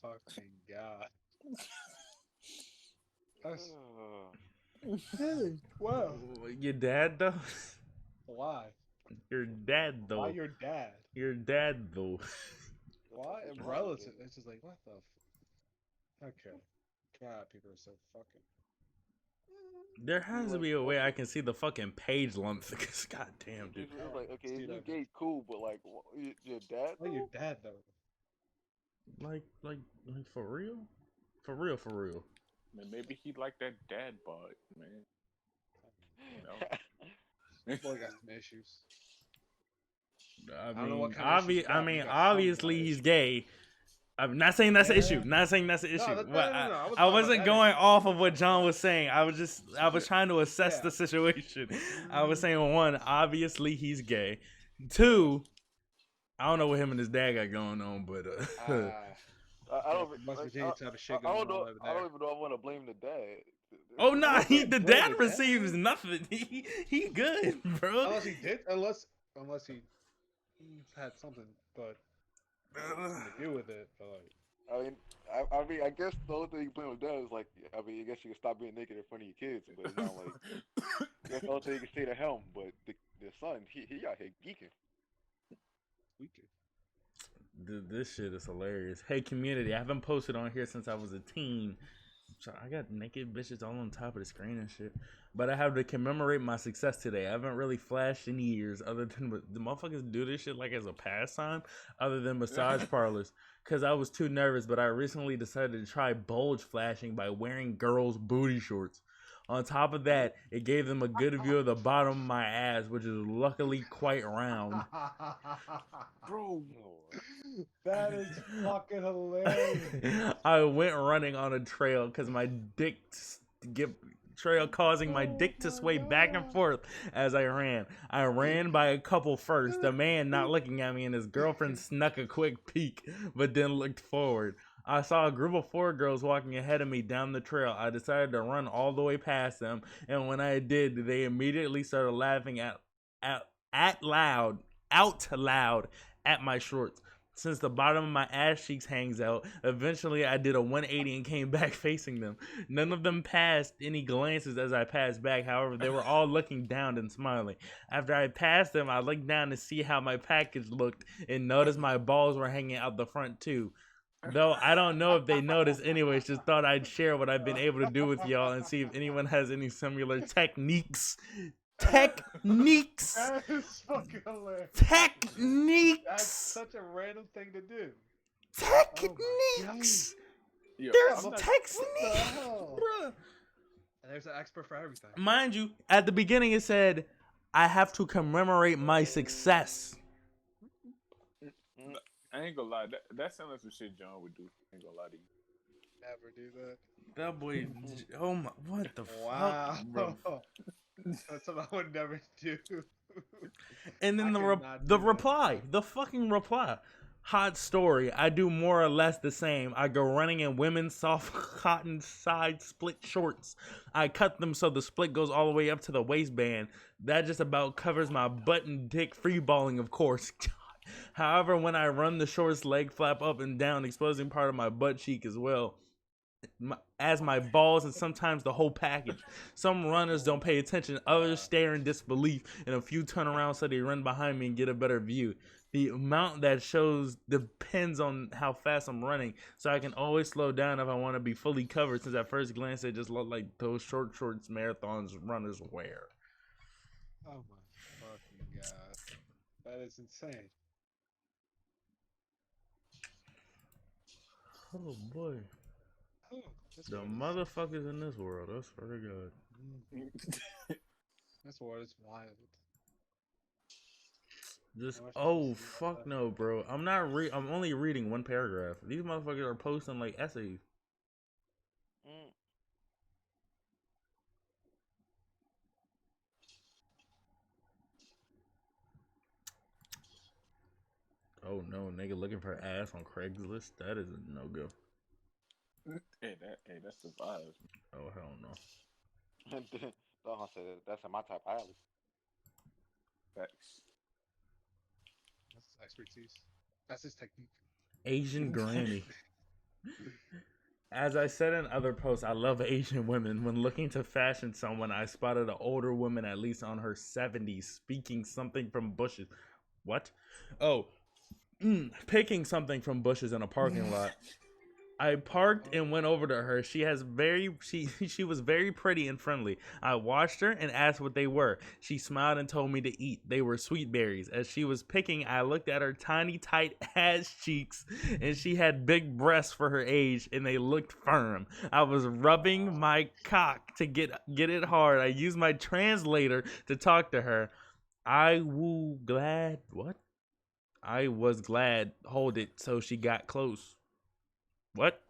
Fucking God. That's... Wow. Your dad, though? Why? Your dad, though. Why your dad? Your dad, though. Why? Relative. It's just like, what the... Okay. God, people are so fucking... There has to be a way I can see the fucking page length. Because, goddamn, dude. It's like, okay, if you gay, cool, but like, your dad? Why your dad, though? Like for real? For real. Man, maybe he like that dad bod, man. You know? Boy got some issues. I don't know what mean, kind of issues I mean, obviously he's gay. I'm not saying that's an issue. Not saying that's an issue. No, I wasn't going off of what John was saying. I was trying to assess the situation. I was saying, one, obviously he's gay. Two, I don't know what him and his dad got going on, but I don't West Virginia type of shit I going don't know. on over I don't there. even know I want to blame the dad. oh nah, the dad Bro, receives nothing. He good, bro. Unless he did, unless he had something, but to do with it. But like, I mean, I guess the only thing you can blame the dad is like, I mean, I guess you can stop being naked in front of your kids, but it's not like that's the only thing you can say to him. But the son, he out here geeking. This shit is hilarious. Hey, community, I haven't posted on here since I was a teen. So I got naked bitches all on top of the screen and shit. But I have to commemorate my success today. I haven't really flashed in years other than the motherfuckers do this shit like as a pastime other than massage parlors. because I was too nervous, but I recently decided to try bulge flashing by wearing girls' booty shorts. On top of that, it gave them a good view of the bottom of my ass, which is luckily quite round. Bro, That is fucking hilarious. I went running on a trail because my dick causing my dick to sway back and forth as I ran. I ran by a couple first, the man not looking at me, and his girlfriend snuck a quick peek, but then looked forward. I saw a group of 4 girls walking ahead of me down the trail. I decided to run all the way past them, and when I did, they immediately started laughing out loud at my shorts. Since the bottom of my ass cheeks hangs out, eventually I did a 180 and came back facing them. None of them passed any glances as I passed back. However, they were all looking down and smiling. After I passed them, I looked down to see how my package looked and noticed my balls were hanging out the front too. Though I don't know if they noticed anyways, just thought I'd share what I've been able to do with y'all and see if anyone has any similar techniques. That is fucking hilarious. Techniques. That's such a random thing to do. Techniques. yeah, There's I'm not- techniques, What the hell? bruh. And there's an expert for everything. Mind you, at the beginning it said, I have to commemorate my success. I ain't gonna lie. That sounds like some shit John would do. I ain't gonna lie to you. Never do that. That boy, oh my, what the Wow. fuck, bro. That's what I would never do. And then I the cannot do the that. reply, the fucking reply. Hot story. I do more or less the same. I go running in women's soft cotton side split shorts. I cut them so the split goes all the way up to the waistband. That just about covers my butt and dick free balling, of course. However, when I run, the shorts leg flap up and down, exposing part of my butt cheek as well as my balls and sometimes the whole package. Some runners don't pay attention, others stare in disbelief, and a few turn around so they run behind me and get a better view. The amount that shows depends on how fast I'm running, so I can always slow down if I want to be fully covered, since at first glance they just look like those shorts marathons runners wear. Oh my fucking god. That is insane. Oh boy. Oh, this The world is- motherfuckers in this world, I swear to God. This world is wild. Just, I wish I oh could see fuck that. no, bro. I'm only reading one paragraph. These motherfuckers are posting like essays. Mm. Oh no, nigga looking for ass on Craigslist? That is a no-go. Hey, that's the vibe. Oh hell no. Don't say that. That's in my type of alley. Facts. That's his expertise. That's his technique. Asian granny. As I said in other posts, I love Asian women. When looking to fashion someone, I spotted an older woman, at least on her 70s, speaking something from bushes. What? Oh, picking something from bushes in a parking lot. I parked and went over to her. She was very pretty and friendly. I watched her and asked what they were. She smiled and told me to eat. They were sweet berries. As she was picking, I looked at her tiny, tight ass cheeks, and she had big breasts for her age, and they looked firm. I was rubbing my cock to get it hard. I used my translator to talk to her. I was glad. Hold it. So she got close. What?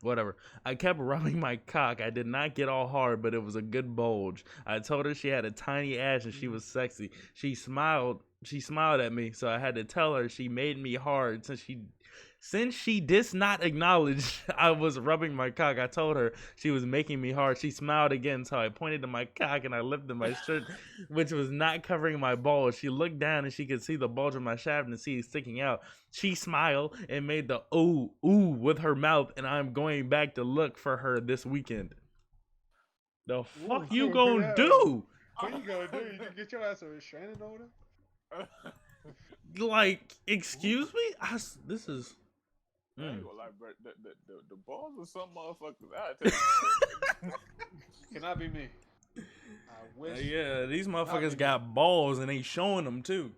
Whatever. I kept rubbing my cock. I did not get all hard, but it was a good bulge. I told her she had a tiny ass and she was sexy. She smiled at me, so I had to tell her she made me hard since she did not acknowledge I was rubbing my cock. I told her she was making me hard. She smiled again, so I pointed to my cock and I lifted my shirt, which was not covering my balls. She looked down and she could see the bulge of my shaft and see it sticking out. She smiled and made the ooh with her mouth, and I'm going back to look for her this weekend. The fuck you gonna yeah. do? What you gonna do? You get your ass a restraining order? Like, excuse me? This is... I ain't gonna lie, bro. The balls of some motherfuckers out there. Cannot be me. I wish. Yeah, these motherfuckers got balls and they showing them too.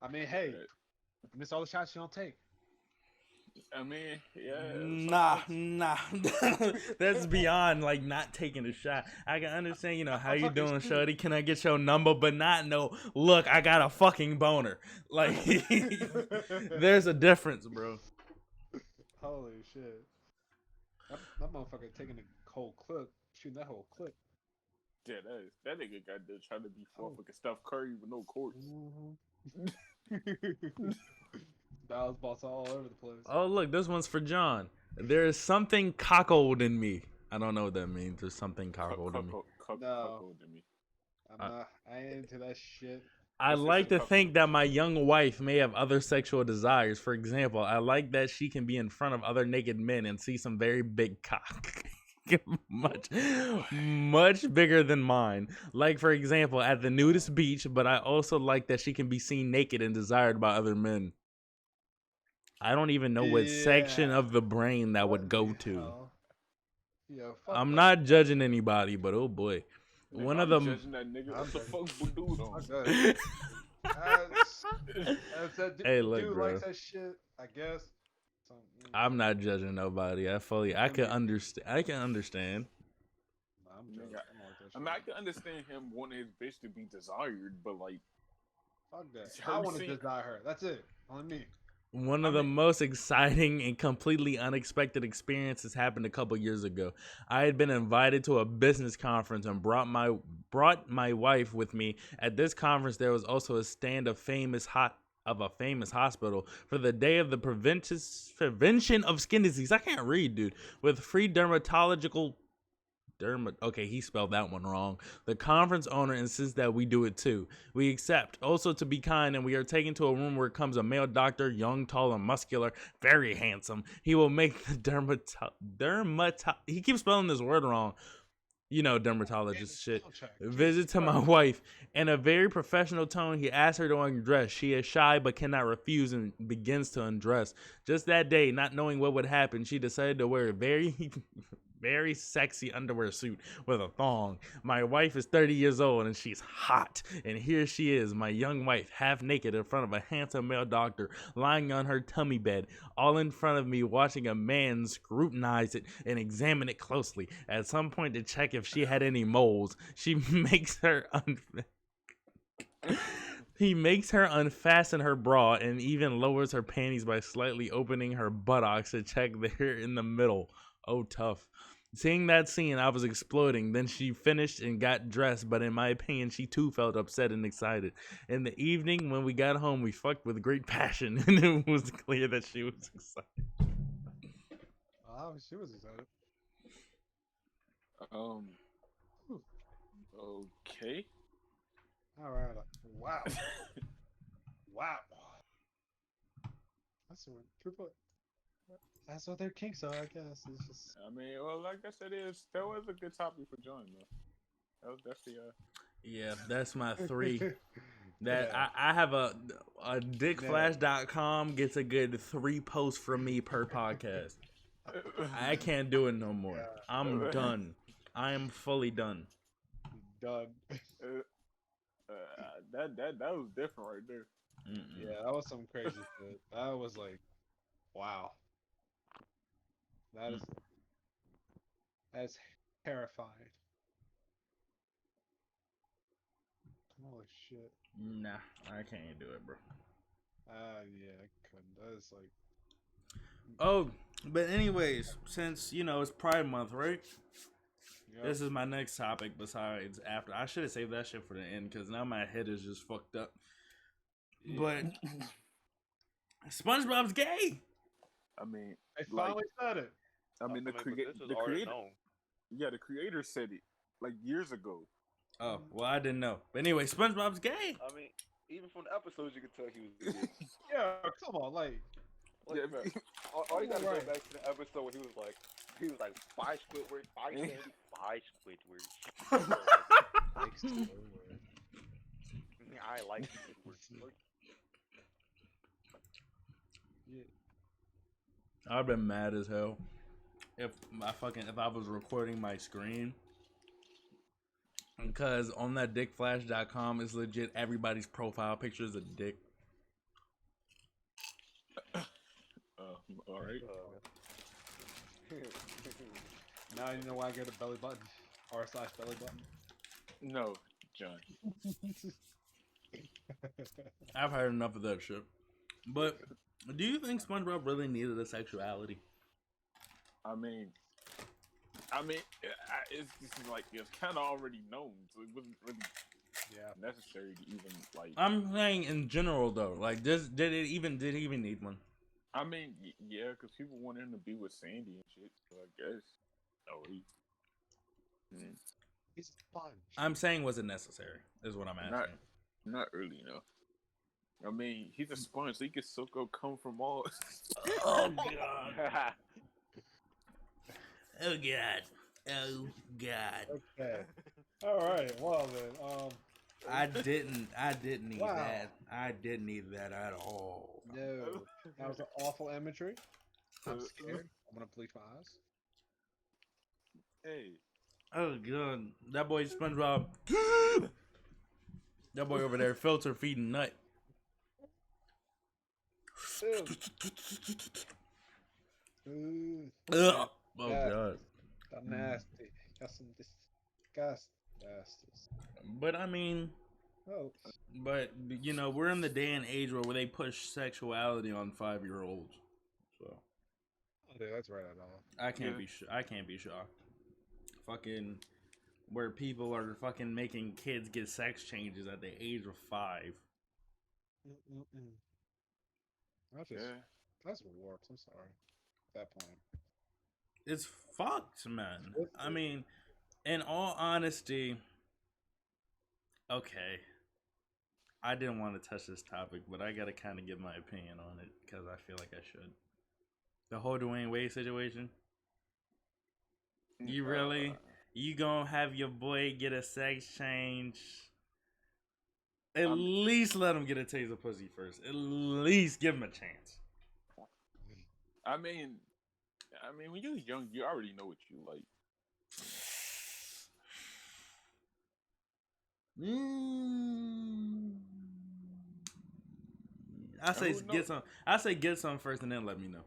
I mean, hey, you miss all the shots you don't take. I mean, yeah. Nah. That's beyond like not taking a shot. I can understand, how I'm you fucking doing, serious. shorty? Can I get your number? But not no. Look, I got a fucking boner. Like, there's a difference, bro. Holy shit. That motherfucker taking a whole clip, shooting that whole clip. Yeah, that nigga got there trying to be Oh. fucking Steph Curry with no courts. Balls balls all over the place. Oh, look, this one's for John. There is something cockled in me. I don't know what that means. There's something cockled in me. No. Cuckold to me. I ain't into that shit. I It's like to cuckold. think that my young wife may have other sexual desires. For example, I like that she can be in front of other naked men and see some very big cock. much bigger than mine. Like, for example, at the nudist beach, but I also like that she can be seen naked and desired by other men. I don't even know what section Yeah. of the brain that would What go the to. hell? Yo, fuck I'm that. not judging anybody, but oh boy. Nigga, One I'm of them. judging that nigga. I'm What the judging. fuck dude on? Fuck that. As that Hey, look, dude bro. likes that shit, I guess. So, I'm not judging nobody. I can understand. I'm Nigga, joking. I don't like that I mean, I shit. can understand him wanting his bitch to be desired, but like, Fuck that. her I want to scene- desire her. That's it. Only me. One of the most exciting and completely unexpected experiences happened a couple years ago. I had been invited to a business conference and brought my wife with me. At this conference, there was also a stand of a famous hospital for the day of the prevention of skin disease. I can't read, dude. With free okay, he spelled that one wrong. The conference owner insists that we do it too. We accept. Also, to be kind, and we are taken to a room where comes a male doctor, young, tall, and muscular, very handsome. He will make the he keeps spelling this word wrong. Dermatologist shit. Visit to my wife. In a very professional tone, he asks her to undress. She is shy but cannot refuse and begins to undress. Just that day, not knowing what would happen, she decided to wear a very sexy underwear suit with a thong. My wife is 30 years old and she's hot. And here she is, my young wife, half naked in front of a handsome male doctor, lying on her tummy bed, all in front of me, watching a man scrutinize it and examine it closely. At some point, to check if she had any moles, he makes her unfasten her bra and even lowers her panties by slightly opening her buttocks to check there in the middle. Oh, tough. Seeing that scene, I was exploding. Then she finished and got dressed, but in my opinion, she too felt upset and excited. In the evening, when we got home, we fucked with great passion, and it was clear that she was excited. Oh, she was excited. Okay. All right. Wow. Wow. That's what their kinks are, I guess. It's just. I mean, well, like I said, that was a good topic for John, though. That was definitely Yeah, that's my 3. That Yeah. I have a dickflash.com gets a good 3 posts from me per podcast. I can't do it no more. I'm done. I am fully done. Done. that was different right there. Yeah, that was some crazy shit. That was like, wow. That's terrifying. Holy shit. Nah, I can't do it, bro. Yeah, I couldn't. That is like. Oh, but anyways, since it's Pride Month, right? Yep. This is my next topic. Besides, after I should have saved that shit for the end because now my head is just fucked up. Yeah. But SpongeBob's gay. I mean, I finally said it. I mean, the this was already creator. known. Yeah, the creator said it like years ago. Oh, well, I didn't know. But anyway, SpongeBob's gay. I mean, even from the episodes, you could tell he was gay. Yeah, come on, like. Like, Yeah, bro, all you gotta Right. go back to the episode where he was like 5 Squidward, 5 Sandy, 5 Squidward. I like Squidward. Yeah. I've been mad as hell if I was recording my screen. Because on that dickflash.com is legit everybody's profile picture is a dick. All right. Now you know why I get a belly button. R/belly button. No, John. I've heard enough of that shit. But do you think SpongeBob really needed a sexuality? I mean, it's just like it's kind of already known, so it wasn't really necessary to even like. I'm saying in general though, like this, did he even need one? I mean, yeah, because people want him to be with Sandy and shit. So I guess. Oh, He's fun. I'm saying, was it necessary? Is what I'm asking. Not really, no. I mean, he's a sponge, so he can soak up come from all. Oh god. Oh god. Oh god. Okay. All right. Well then, I didn't need Wow. that. I didn't need that at all. no, that was an awful imagery. I'm scared. I'm gonna bleach my eyes. Hey. Oh god. That boy SpongeBob. That boy over there filter feeding nut. Ew. Ooh, Ugh. Oh Yeah. god. that's nasty. That's some disgust. Bastards. But I mean, Oh, but you know, we're in the day and age where they push sexuality on 5-year-olds. So dude, that's right at all. I can't be I can't be shocked. Fucking where people are fucking making kids get sex changes at the age of 5. That's just that's warped. I'm sorry. At that point. It's fucked, man. I mean, in all honesty, okay. I didn't want to touch this topic, but I gotta kind of give my opinion on it because I feel like I should. The whole Dwayne Wade situation. You really? You gonna have your boy get a sex change? At least let him get a taste of pussy first. At least give him a chance. I mean, when you're young, you already know what you like. I say get some first, and then let me know.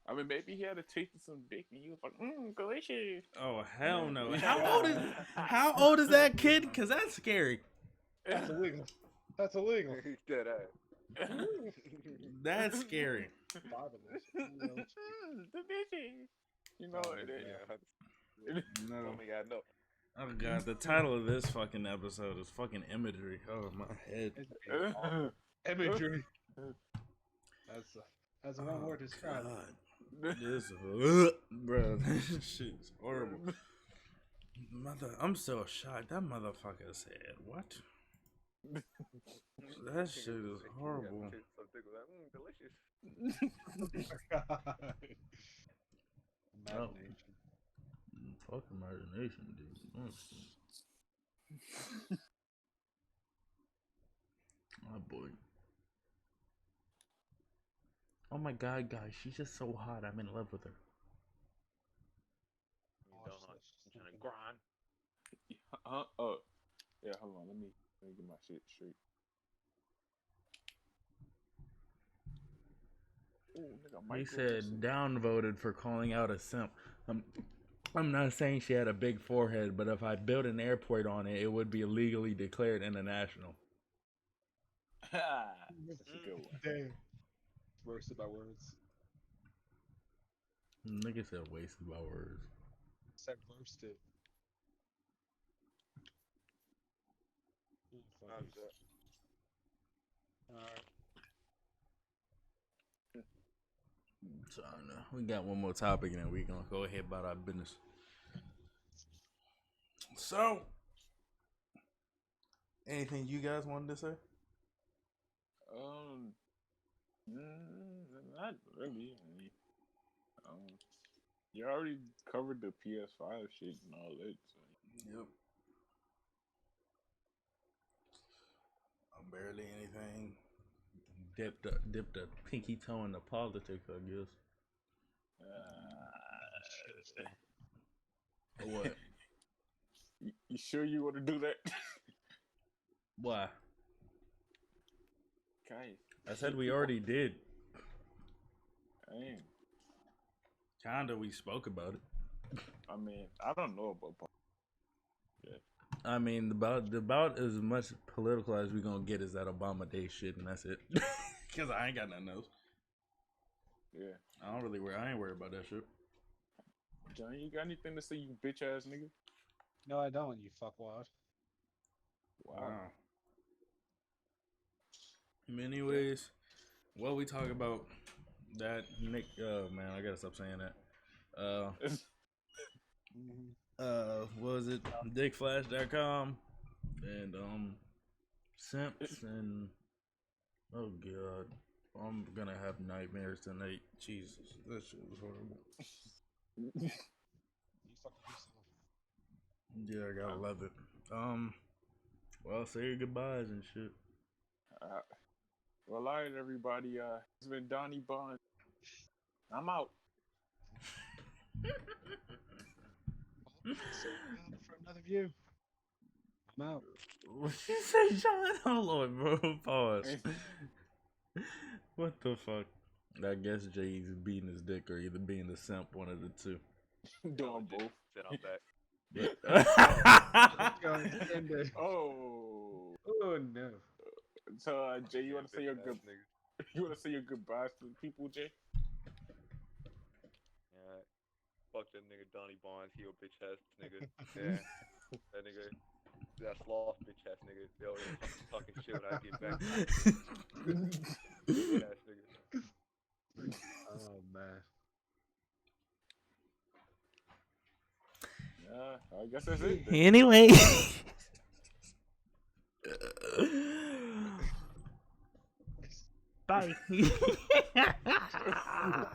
I mean, maybe he had a taste of some dick, and he was like, delicious. Oh hell no! How old is that kid? Cause that's scary. That's illegal. That's illegal. He's dead ass. That's scary. Delicious. You know it is. No. Oh my god, no. Oh god, the title of this fucking episode is fucking imagery. Oh my head. Imagery. That's one word to describe it. This, bro, this shit's horrible. I'm so shocked. That motherfucker said what? That shit is horrible. Delicious. Imagination. Fuck imagination, dude. Oh boy. Oh my god, guys, she's just so hot. I'm in love with her. I'm trying to grind. Yeah, hold on. Let me get my shit straight. Ooh, nigga, He said downvoted for calling out a simp. I'm not saying she had a big forehead, but if I built an airport on it, it would be legally declared international. That's a good one. Damn. Roasted by words. Nigga said wasted by words. Said roasted. Alright. So I don't know. We got one more topic and then we're gonna go ahead about our business. So, anything you guys wanted to say? Not really. You already covered the PS5 shit and all that. So. Yep. Barely anything. Dipped a pinky toe in the politics, I guess. What? You sure you want to do that? Why? Guys, I said we already did. Dang. Kinda, we spoke about it. I mean, I don't know about. I mean, about as much political as we gonna get is that Obama Day shit, and that's it. Cause I ain't got nothing else. Yeah. I don't really worry. I ain't worried about that shit. John, you got anything to say, you bitch ass nigga? No, I don't. You fuckwad. Wow. Anyways, what we talk about that Nick? Oh man, I gotta stop saying that. What was it? Dickflash.com and simps and oh god, I'm gonna have nightmares tonight. Jesus, that shit was horrible. You fucking yourself. Yeah, I gotta love it. Well, say your goodbyes and shit. Well, alright, everybody. It's been Donnie Bond. I'm out. So, for another view. I'm out. What you say, John? Hold on, bro. Pause. What the fuck? I guess Jay's beating his dick or either being the simp, one of the two. Doing both. Sit on back. Oh. Oh no. So, Jay, you want to say your good? Nigga. You want to say your goodbyes to the people, Jay? Yeah. Fuck that nigga Donnie Bonds, he a bitch ass nigga. Yeah. That nigga. That sloth bitch ass nigga. They always talking shit when I get back. Bitch ass nigga. Oh man. I guess that's it. Then. Anyway. Bye.